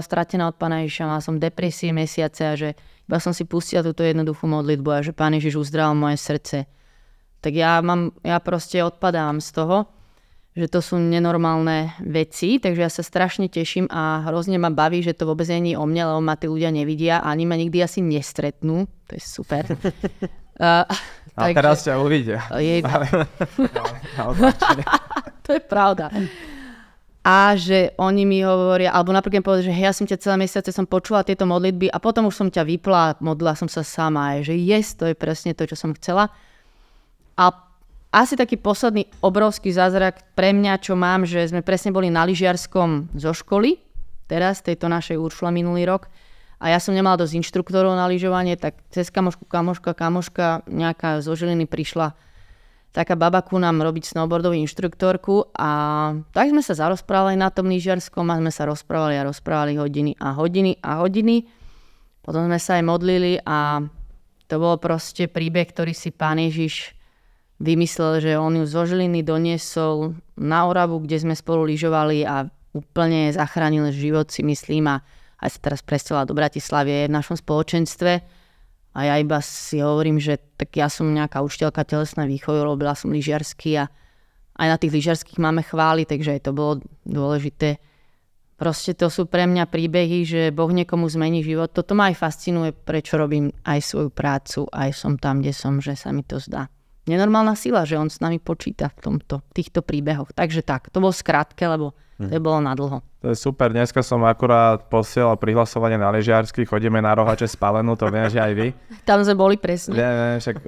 stratená od Pána Ježiša, mala som depresie mesiace a že iba som si pustila túto jednoduchú modlitbu a že Pán Ježiš uzdravil moje srdce. Tak ja proste odpadám z toho, že to sú nenormálne veci, takže ja sa strašne teším a hrozne ma baví, že to vôbec nie je o mne, lebo ma tí ľudia nevidia a ani ma nikdy asi nestretnú. To je super. A teraz ťa uvidia. To je pravda. A že oni mi hovoria, alebo napríklad povedia, že hej, ja som ťa celé mesiace som počula tieto modlitby a potom už som ťa vypla, modlila som sa sama. Že to je presne to, čo som chcela. A asi taký posledný obrovský zázrak pre mňa, čo mám, že sme presne boli na lyžiarskom zo školy, teraz, tejto našej Uršule minulý rok, a ja som nemala dosť inštruktorov na lyžovanie, tak cez kamoška nejaká zo Žiliny prišla taká baba ku nám robiť snowboardovú inštruktorku a tak sme sa zarozprávali na tom lyžiarskom a sme sa rozprávali hodiny a hodiny a hodiny. Potom sme sa aj modlili a to bol proste príbeh, ktorý si Pán Ježiš vymyslel, že on ju zo Žiliny doniesol na Oravu, kde sme spolu lyžovali a úplne zachránil život, si myslím, a aj sa teraz presťahovala do Bratislavy, je v našom spoločenstve. A ja iba si hovorím, že tak ja som nejaká učiteľka telesnej výchovy, robila som lyžiarsky a aj na tých lyžiarských máme chvály, takže aj to bolo dôležité. Proste to sú pre mňa príbehy, že Boh niekomu zmení život. Toto ma aj fascinuje, prečo robím aj svoju prácu, aj som tam, kde som, že sa mi to zdá nenormálna sila, že on s nami počíta v týchto príbehoch. Takže tak, to bolo skrátke, lebo to bolo na dlho. To je super, dneska som akurát posielal prihlasovanie na lyžiarsky, chodíme na Rohače Spalenú, to viem, že aj vy. Tam sme boli presne. Viem, však.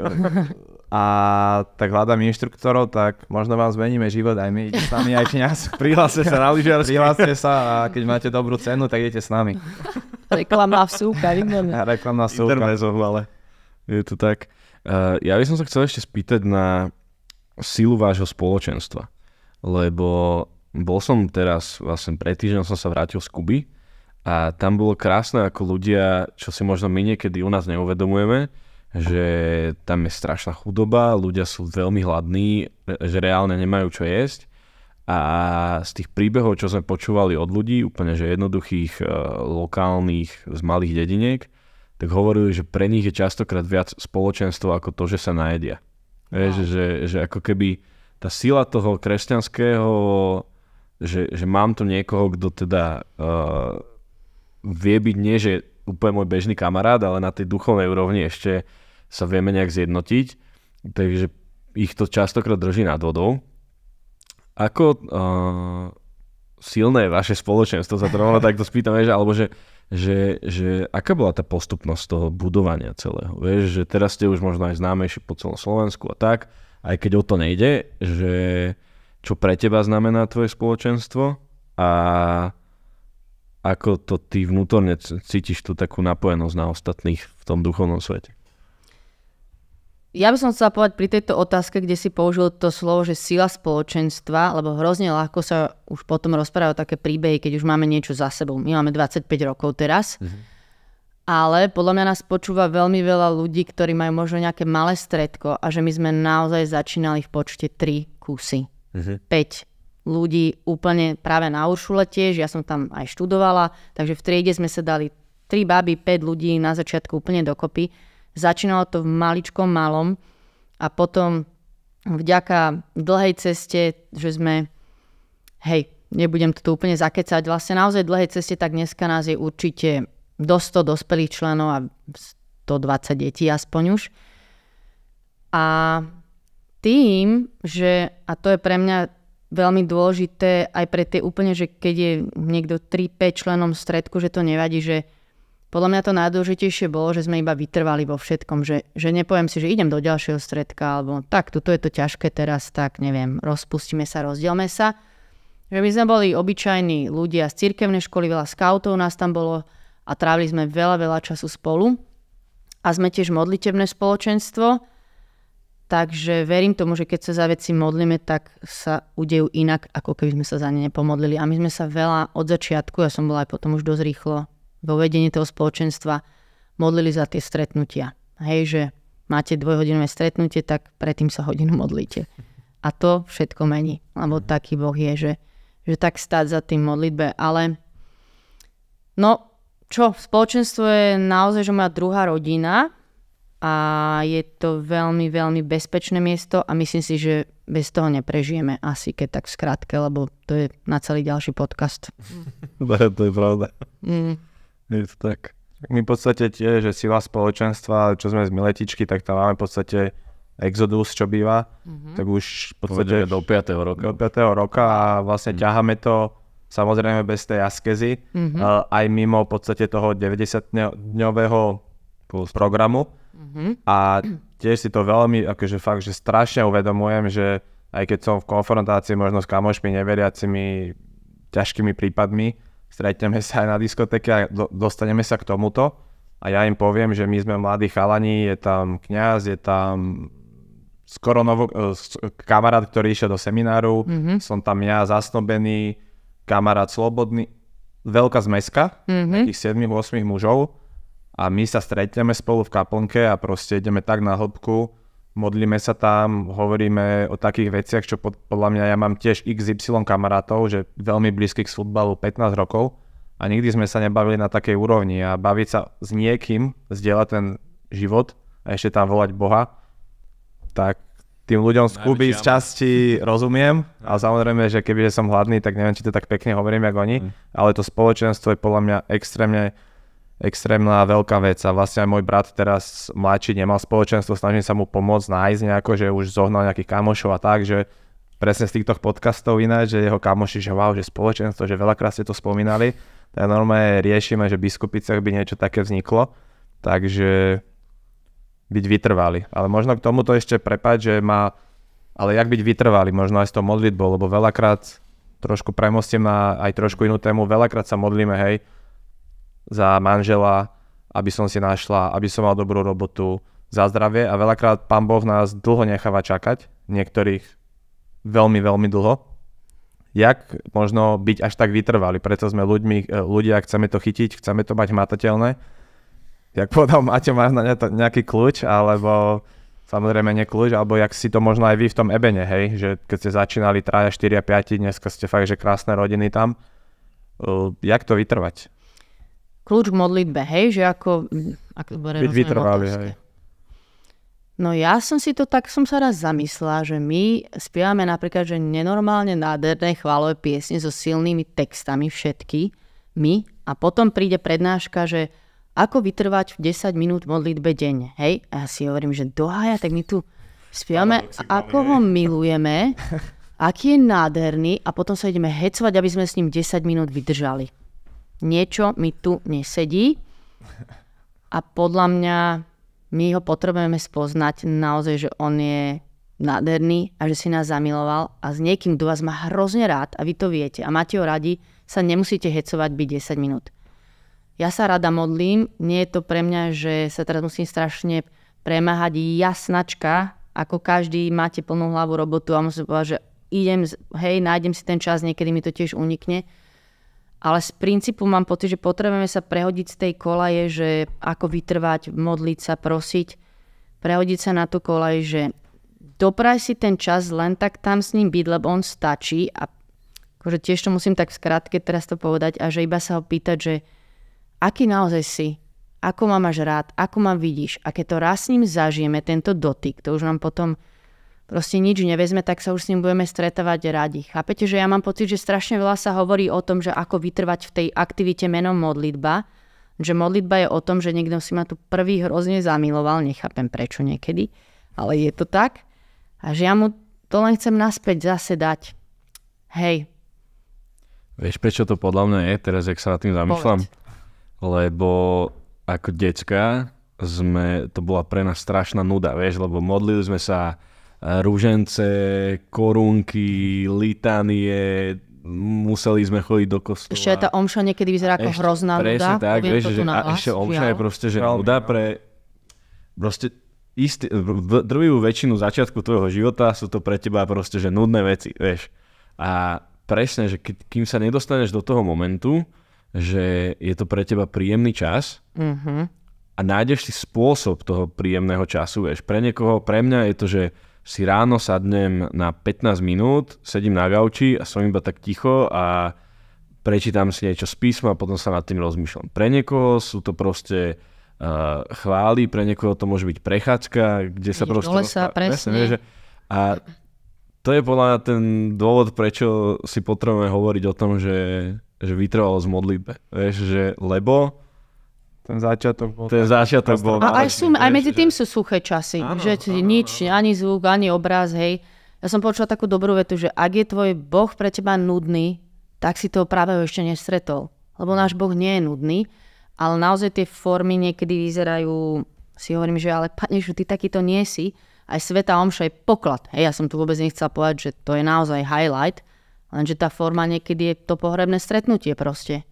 A tak hľadám inštruktorov, tak možno vám zmeníme život aj my, idete s nami aj kňaz. Prihláste sa na lyžiarsky. Prihláste sa a keď máte dobrú cenu, tak idete s nami. Reklamná vsúka, vidíme. Reklamná vsúka. Ale je to tak. Ja by som sa chcel ešte spýtať na silu vášho spoločenstva, lebo bol som teraz, vlastne pred týždňom som sa vrátil z Kuby a tam bolo krásne, ako ľudia, čo si možno my niekedy u nás neuvedomujeme, že tam je strašná chudoba, ľudia sú veľmi hladní, že reálne nemajú čo jesť a z tých príbehov, čo sme počúvali od ľudí, úplne že jednoduchých, lokálnych, z malých dediniek, tak hovorili, že pre nich je častokrát viac spoločenstvo ako to, že sa najedia. Wow. Že ako keby tá sila toho kresťanského, že mám tu niekoho, kto teda vie byť nie, že úplne môj bežný kamarát, ale na tej duchovnej úrovni ešte sa vieme nejak zjednotiť. Takže ich to častokrát drží nad vodou. Ako silné je vaše spoločenstvo? Sa to rovno takto spýtam, alebo že aká bola tá postupnosť toho budovania celého? Vieš, že teraz ste už možno aj známejší po celom Slovensku a tak, aj keď o to nejde, že čo pre teba znamená tvoje spoločenstvo a ako to ty vnútorne cítiš tú takú napojenosť na ostatných v tom duchovnom svete? Ja by som chcela povedať pri tejto otázke, kde si použil to slovo, že sila spoločenstva, lebo hrozne ľahko sa už potom rozprávajú také príbehy, keď už máme niečo za sebou. My máme 25 rokov teraz, ale podľa mňa nás počúva veľmi veľa ľudí, ktorí majú možno nejaké malé stredko a že my sme naozaj začínali v počte 3 kusy. 5 ľudí úplne práve na Uršule tiež, ja som tam aj študovala, takže v triede sme sa dali 3 baby, 5 ľudí na začiatku úplne dokopy. Začínalo to v maličkom malom a potom vďaka dlhej ceste, že sme, nebudem to tu úplne zakecať, vlastne naozaj dlhej ceste, tak dneska nás je určite do 100 dospelých členov a 120 detí aspoň už. A tým, že, a to je pre mňa veľmi dôležité aj pre tie úplne, že keď je niekto 3-5 členom stredku, že to nevadí, že podľa mňa to najdôležitejšie bolo, že sme iba vytrvali vo všetkom, že nepoviem si, že idem do ďalšieho stredka, alebo tak, tuto je to ťažké teraz, tak neviem, rozpustíme sa, rozdielme sa. Že my sme boli obyčajní ľudia z cirkevnej školy, veľa skautov nás tam bolo a trávili sme veľa času spolu. A sme tiež modlitebné spoločenstvo, takže verím tomu, že keď sa za veci modlíme, tak sa udejú inak, ako keby sme sa za ne nepomodlili. A my sme sa veľa od začiatku, ja som bola aj potom už dosť rýchlo vo vedení toho spoločenstva, modlili za tie stretnutia. Hej, že máte 2-hodinové stretnutie, tak predtým sa hodinu modlíte. A to všetko mení, lebo taký Boh je, že tak stáť za tým modlitbe. Ale no, spoločenstvo je naozaj, že moja druhá rodina a je to veľmi, veľmi bezpečné miesto a myslím si, že bez toho neprežijeme asi, keď tak skrátke, lebo to je na celý ďalší podcast. To je pravda. Je to tak. My v podstate tiež, že sila spoločenstva, čo sme z Miletičky, tak tam máme v podstate Exodus, čo býva, tak už v podstate do 5. roka. Do 5. roka a vlastne ťaháme to samozrejme bez tej askezy, aj mimo v podstate toho 90-dňového programu. A tiež si to veľmi, akože fakt, že strašne uvedomujem, že aj keď som v konfrontácii možno s kamošmi neveriacimi ťažkými prípadmi, stretneme sa aj na diskotéke a dostaneme sa k tomuto a ja im poviem, že my sme mladí chalani, je tam kňaz, je tam skoro kamarát, ktorý išiel do semináru, som tam ja zasnobený, kamarát slobodný, veľká zmeska, takých 7-8 mužov a my sa stretneme spolu v kaplnke a proste ideme tak na hĺbku, modlíme sa tam, hovoríme o takých veciach, čo podľa mňa ja mám tiež XY kamarátov, že veľmi blízkych z futbalu 15 rokov a nikdy sme sa nebavili na takej úrovni a baviť sa s niekým, zdieľať ten život a ešte tam volať Boha, tak tým ľuďom z Kuby z časti rozumiem, ale samozrejme, že kebyže som hladný, tak neviem, či to tak pekne hovorím, jak oni, ale to spoločenstvo je podľa mňa extrémna veľká vec a vlastne aj môj brat teraz mladší nemal spoločenstvo, snažím sa mu pomôcť nájsť nejako, že už zohnal nejakých kamošov a tak, že presne z týchto podcastov ináč, že jeho kamoši, že wow, že spoločenstvo, že veľakrát ste to spomínali, tak normálne riešime, že v Biskupiciach by niečo také vzniklo, takže byť vytrvalý. Ale možno k tomuto ešte prepáč, že ale jak byť vytrvalý, možno aj s tou modlitbou, lebo veľakrát, trošku premostím na aj trošku inú tému, veľakrát sa modlíme, hej, za manžela, aby som si našla, aby som mal dobrú robotu, za zdravie a veľakrát Pán Boh nás dlho necháva čakať, niektorých veľmi, veľmi dlho. Jak možno byť až tak vytrvalý, preto sme ľudia, chceme to chytiť, chceme to mať hmatateľné. Jak povedal Maťo, máš na nejaký kľúč, alebo samozrejme nie kľúč, alebo jak si to možno aj vy v tom ebene, hej, že keď ste začínali 3, 4, 5, dneska ste fakt, že krásne rodiny tam. Jak to vytrvať? Kľúč k modlitbe, hej, že ako byť vytrvalý, hej. No ja som sa raz zamyslela, že my spievame napríklad, že nenormálne nádherné chválové piesne so silnými textami všetky, my, a potom príde prednáška, že ako vytrvať v 10 minút modlitbe denne, hej? A ja si hovorím, že dohája, tak my tu spievame, ako ho milujeme, aký je nádherný a potom sa ideme hecovať, aby sme s ním 10 minút vydržali. Niečo mi tu nesedí a podľa mňa my ho potrebujeme spoznať naozaj, že on je nádherný a že si nás zamiloval a s niekým, kto vás má hrozne rád a vy to viete a máte ho radi, sa nemusíte hecovať byť 10 minút. Ja sa rada modlím, nie je to pre mňa, že sa teraz musím strašne premáhať jasnačka, ako každý máte plnú hlavu robotu a musím povedať, že nájdem si ten čas, niekedy mi to tiež unikne. Ale z princípu mám pocit, že potrebujeme sa prehodiť z tej kolaje, že ako vytrvať, modliť sa, prosiť, prehodiť sa na tú kolaj, že dopraj si ten čas len tak tam s ním byť, lebo on stačí a akože tiež to musím tak v skratke teraz to povedať a že iba sa ho pýtať, že aký naozaj si, ako ma máš rád, ako ma vidíš a keď to raz s ním zažijeme, tento dotyk, to už nám potom proste nič nevezme, tak sa už s ním budeme stretávať radi. Chápete, že ja mám pocit, že strašne veľa sa hovorí o tom, že ako vytrvať v tej aktivite menom modlitba, že modlitba je o tom, že niekto si ma tu prvý hrozne zamiloval, nechápem prečo niekedy, ale je to tak a že ja mu to len chcem naspäť zase dať. Hej. Vieš, prečo to podľa mňa je, teraz, jak sa nad tým zamýšľam? Lebo ako decka to bola pre nás strašná nuda, vieš, lebo modlili sme sa rúžence, korunky, litánie, museli sme chodiť do kostola. Ešte aj tá omša niekedy vyzerá ako hrozná nuda. Presne tak, vieš, že ešte omša je proste, že nuda pre proste drvivú väčšinu začiatku tvojho života sú to pre teba proste, že nudné veci, vieš. A presne, že kým sa nedostaneš do toho momentu, že je to pre teba príjemný čas a nájdeš si spôsob toho príjemného času, vieš. Pre mňa je to, že si ráno sadnem na 15 minút, sedím na gauči a som iba tak ticho a prečítam si niečo z písma a potom sa nad tým rozmýšľam. Pre niekoho sú to proste chvály, pre niekoho to môže byť prechádzka, kde sa proste... Do lesa, presne. A to je podľa mňa ten dôvod, prečo si potrebujeme hovoriť o tom, že vytrvalosť v modlitbe. Vieš, že lebo ten začiatok bol. A aj medzi tým sú suché časy. Nič, ani zvuk, ani obraz, hej. Ja som počula takú dobrú vetu, že ak je tvoj Boh pre teba nudný, tak si toho práve ešte nestretol. Lebo náš Boh nie je nudný, ale naozaj tie formy niekedy vyzerajú, si hovorím, že ale Pane Ježišu, ty takýto nie si. Aj svätá omša je poklad. Hej, ja som tu vôbec nechcela povedať, že to je naozaj highlight, lenže tá forma niekedy je to pohrebné stretnutie proste.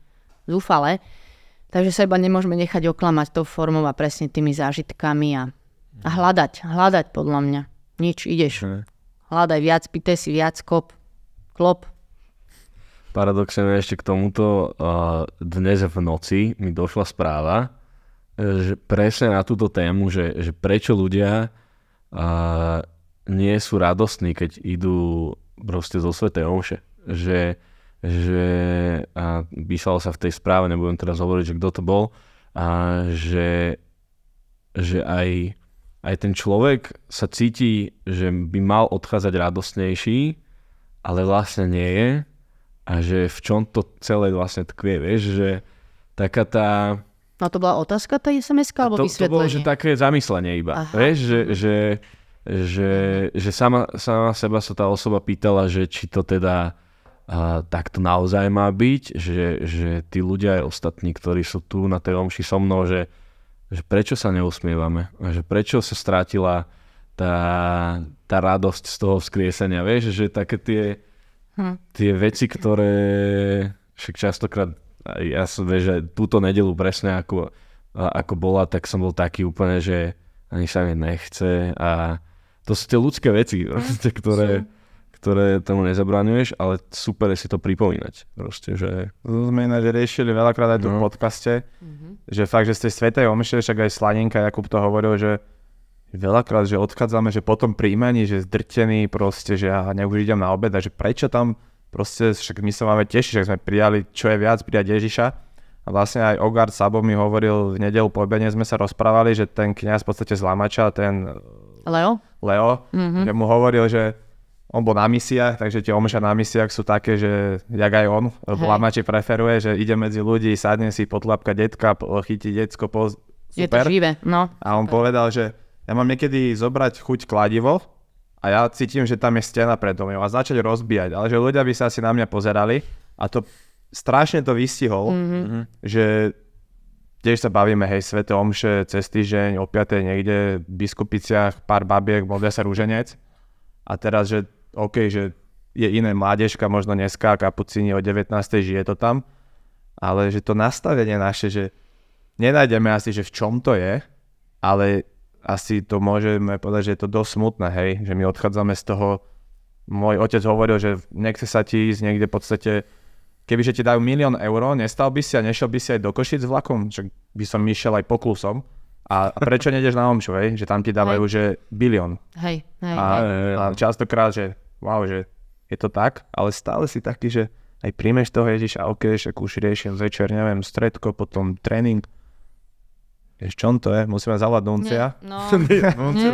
Zúfale. Takže sa iba nemôžeme nechať oklamať tou formou a presne tými zážitkami a hľadať podľa mňa. Nič, ideš. Hľadaj viac, pýtaj si viac, klop. Paradoxne ešte k tomuto, dnes v noci mi došla správa, že presne na túto tému, že prečo ľudia nie sú radostní, keď idú proste zo svätej omše. Že písalo sa v tej správe, nebudem teraz hovoriť, že kto to bol, že aj ten človek sa cíti, že by mal odchádzať radostnejší, ale vlastne nie je a že v čom to celé vlastne tkvie, vieš, že taká tá... No to bola otázka, tá SMS-ka, alebo vysvetlenie? To bolo, že také zamyslenie iba, vieš, že sama seba sa tá osoba pýtala, že či to teda tak to naozaj má byť, že tí ľudia aj ostatní, ktorí sú tu na tej omši so mnou, že prečo sa neusmievame, že prečo sa strátila tá radosť z toho vzkriesenia, vieš, že také tie veci, ktoré však častokrát, ja som, vieš, že túto nedeľu presne ako bola, tak som bol taký úplne, že ani sa mi nechce a to sú tie ľudské veci, ktoré tomu nezabraňuješ, ale super je si to pripomínať. Proste, že... Sme ináč riešili veľakrát aj tu v podcaste, že fakt, že z tej svätej omše, však aj Slaninka Jakub to hovoril, že veľakrát, že odchádzame, že potom príjmaní, že zdrtení proste, že ja už idem na obed a že prečo tam proste, však my sa máme tešiť, že sme prijali, čo je viac, prijať Ježiša. A vlastne aj Ogard Sabo mi hovoril v nedeľu po obede, sme sa rozprávali, že ten kňaz v podstate z Lamača, ten Leo, že mu hovoril, že on bol na misiách, takže tie omša na misiách sú také, že jak aj on v Lamači preferuje, že ide medzi ľudí, sadne si, potlapka detka, chytí decko, super. Je to živé, no. A on povedal, že ja mám niekedy zobrať chuť kladivo a ja cítim, že tam je stena predo mňou a začať rozbíjať, ale že ľudia by sa asi na mňa pozerali a to strašne to vystihol, že tiež sa bavíme, hej, sväté omše cez týždeň o 5. niekde v Biskupiciach, pár babiek, modlia sa rúženec a teraz, že OK, že je iné mládežka, možno dneska, kapucíni o 19. žije to tam, ale že to nastavenie naše, že nenájdeme asi, že v čom to je, ale asi to môžeme povedať, že je to dosť smutné, hej, že my odchádzame z toho, môj otec hovoril, že nechce sa ti ísť niekde v podstate, kebyže ti dajú 1 000 000 eur, nestal by si a nešiel by si aj do Košic vlakom, že by som išiel aj poklusom. A prečo nejdeš na Omšu, hej, že tam ti dávajú, že bilión. Hej. A častokrát, že wow, že je to tak, ale stále si taký, že aj príjmeš toho Ježiša, ok, však už riešim večer, neviem, stredko, potom tréning. Vieš, čom to je? Musíme zavolať Nuncia.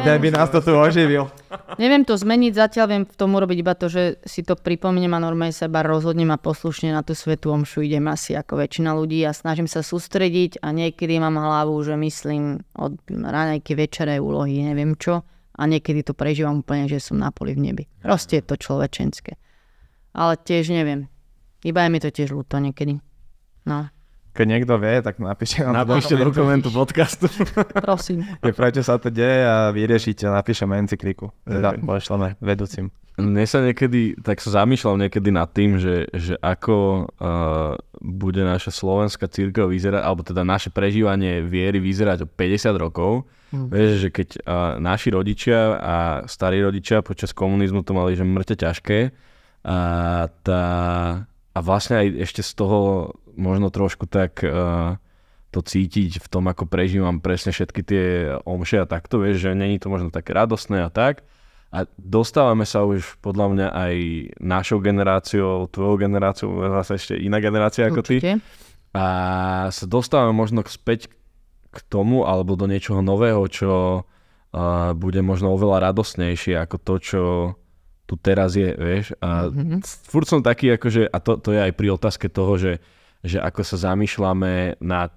By nás to tu oživil. Neviem to zmeniť, zatiaľ viem v tom urobiť iba to, že si to pripomeniem a normálne seba rozhodnem a poslušne na tú svätú omšu idem asi ako väčšina ľudí a snažím sa sústrediť a niekedy mám hlavu, že myslím od raňajky večere úlohy, neviem čo a niekedy to prežívam úplne, že som na poli v nebi. Proste je to človečenské. Ale tiež neviem. Iba je mi to tiež ľúto niekedy. No. Keď niekto vie, tak napíšte do komentu podcastu. Prosím. Prečo sa to deje a vyriešite, napíšeme encykliku. Teda pošleme vedúcim. Mne sa niekedy, tak sa zamýšľam niekedy nad tým, že ako bude naša slovenská cirkev vyzerať, alebo teda naše prežívanie viery vyzerať o 50 rokov. Vieš, že keď naši rodičia a starí rodičia počas komunizmu to mali že mŕte ťažké a vlastne aj ešte z toho možno trošku tak to cítiť v tom, ako prežívam presne všetky tie omše a takto, vieš, že není to možno také radostné a tak. A dostávame sa už podľa mňa aj našou generáciou, tvojou generáciou, zase ešte iná generácia ako ty. A sa dostávame možno späť k tomu, alebo do niečoho nového, čo bude možno oveľa radostnejšie ako to, čo tu teraz je, vieš. A furt som taký, akože, a to je aj pri otázke toho, že ako sa zamýšľame nad,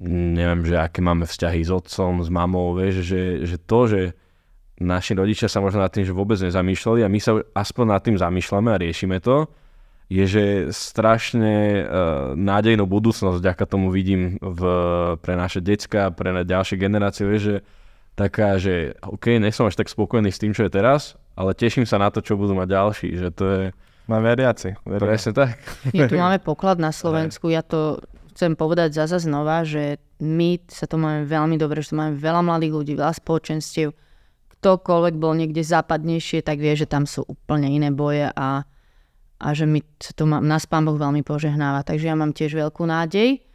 neviem, že aké máme vzťahy s otcom, s mamou, vieš, že to, že naši rodičia sa možno nad tým, že vôbec nezamýšľali a my sa aspoň nad tým zamýšľame a riešime to, je, že strašne nádejnú budúcnosť, vďaka tomu vidím pre naše decká, pre ďalšie generácie, vieš, že taká, že OK, nie som až tak spokojný s tým, čo je teraz, ale teším sa na to, čo budú mať ďalší, že to je... Mám veriaci. Presne tak. My tu máme poklad na Slovensku, ja to chcem povedať zasa znova, že my sa to máme veľmi dobre, že tu máme veľa mladých ľudí, veľa spoločenstiev. Ktokoľvek bol niekde západnejšie, tak vie, že tam sú úplne iné boje a že my to nás Pán Boh veľmi požehnáva. Takže ja mám tiež veľkú nádej,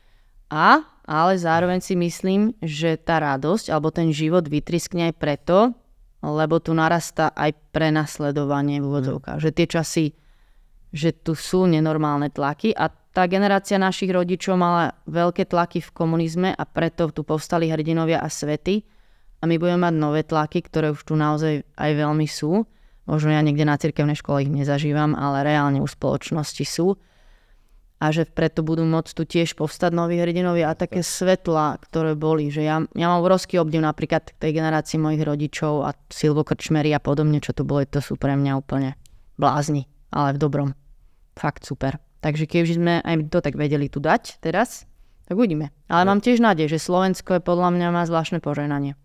ale zároveň si myslím, že tá radosť alebo ten život vytriskne aj preto, lebo tu narastá aj prenasledovanie v úvodzovkách. Že tie časy, že tu sú nenormálne tlaky a tá generácia našich rodičov mala veľké tlaky v komunizme a preto tu povstali hrdinovia a svety a my budeme mať nové tlaky, ktoré už tu naozaj aj veľmi sú. Možno ja niekde na cirkevnej škole ich nezažívam, ale reálne už v spoločnosti sú. A že preto budú môcť tu tiež povstať noví hrdinovia a také svetlá, ktoré boli. Že ja mám obrovský obdiv napríklad tej generácii mojich rodičov a Silvo Krčmery a podobne, čo tu boli, to sú pre mňa úplne blázni, ale v dobrom. Fakt super. Takže keď už sme aj to tak vedeli tu dať teraz, tak uvidíme. Ale mám tiež nádej, že Slovensko je podľa mňa má zvláštne požehnanie.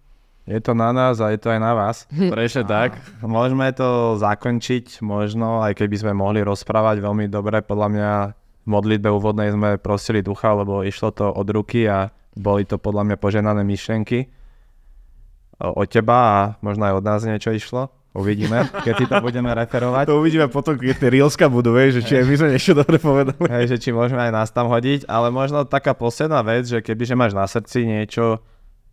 Je to na nás a je to aj na vás. Prečo tak? Môžeme to zakončiť možno, aj keby sme mohli rozprávať veľmi dobre. Podľa mňa v modlitbe úvodnej sme prosili ducha, lebo išlo to od ruky a boli to podľa mňa požehnané myšlienky od teba a možno aj od nás niečo išlo. Uvidíme, keď si to budeme referovať. To uvidíme potom, keď tie reelska budú, vieš, že či aj my sme niečo dobre povedali. Hej, že či môžeme aj nás tam hodiť, ale možno taká posledná vec, že kebyže máš na srdci niečo,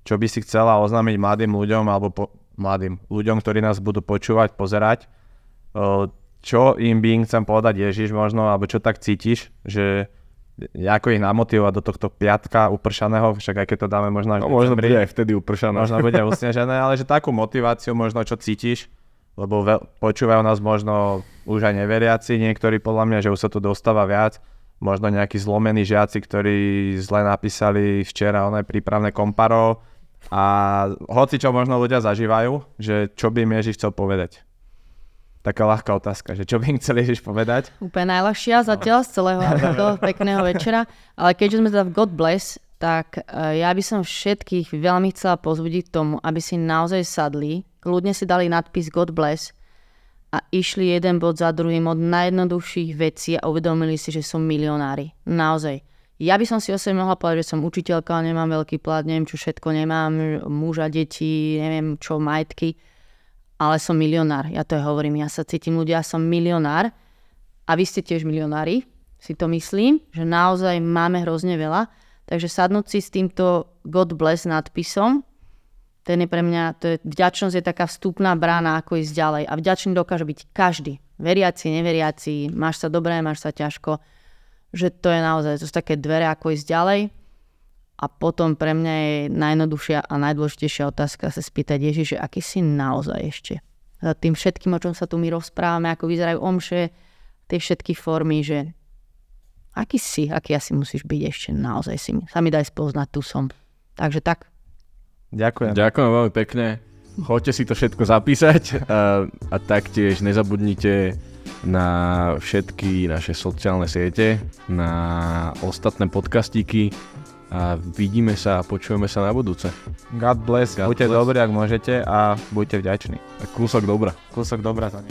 čo by si chcela oznámiť mladým ľuďom alebo mladým ľuďom, ktorí nás budú počúvať, pozerať, čo im by chcem povedať Ježiš možno, alebo čo tak cítiš, že ako ich namotivovať do tohto piatka upršaného, však aj keď to dáme možno až možno bude aj vtedy upršané. Možno bude usnežené, ale že takú motiváciu možno čo cítiš, lebo počúvajú nás možno už aj neveriaci, niektorí podľa mňa, že už sa tu dostáva viac, možno nejakí zlomení žiaci, ktorí zle napísali včera prípravné komparo a hoci čo možno ľudia zažívajú, že čo by im Ježiš chcel povedať. Taká ľahká otázka, že čo by im chcel Ježiš povedať? Úplne najľahšia zatiaľ z celého toho pekného večera, ale keďže sme teda v God Bless, tak ja by som všetkých veľmi chcela pozbudiť k tomu, aby si naozaj sadli, kľudne si dali nadpis God Bless a išli jeden bod za druhým od najjednoduchších vecí a uvedomili si, že sú milionári. Naozaj. Ja by som si osobne mohla povedať, že som učiteľka, nemám veľký plat, neviem čo všetko, nemám muža, deti, neviem čo, majetky, ale som milionár. Ja to hovorím, ja sa cítim ľudia, som milionár a vy ste tiež milionári, si to myslím, že naozaj máme hrozne veľa, takže sadnúť si s týmto God bless nadpisom, ten je pre mňa, vďačnosť je taká vstupná brána, ako ísť ďalej a vďačný dokáže byť každý, veriaci, neveriaci, máš sa dobré, máš sa ťažko, že to je naozaj, to sú také dvere, ako ísť ďalej. A potom pre mňa je najjednoduchšia a najdôležitejšia otázka sa spýtať Ježiš, že aký si naozaj ešte. Za tým všetkým, o čom sa tu my rozprávame, ako vyzerajú omše, tie všetky formy, že aký asi musíš byť ešte naozaj si. Sa mi daj spoznať, tu som. Takže tak. Ďakujem. Ďakujem veľmi pekne. Choďte si to všetko zapísať a taktiež nezabudnite na všetky naše sociálne siete, na ostatné podcastíky a vidíme sa a počujeme sa na budúce. God bless, buďte dobrí, ak môžete a buďte vďační. A kúsok dobra. Kúsok dobra za ne.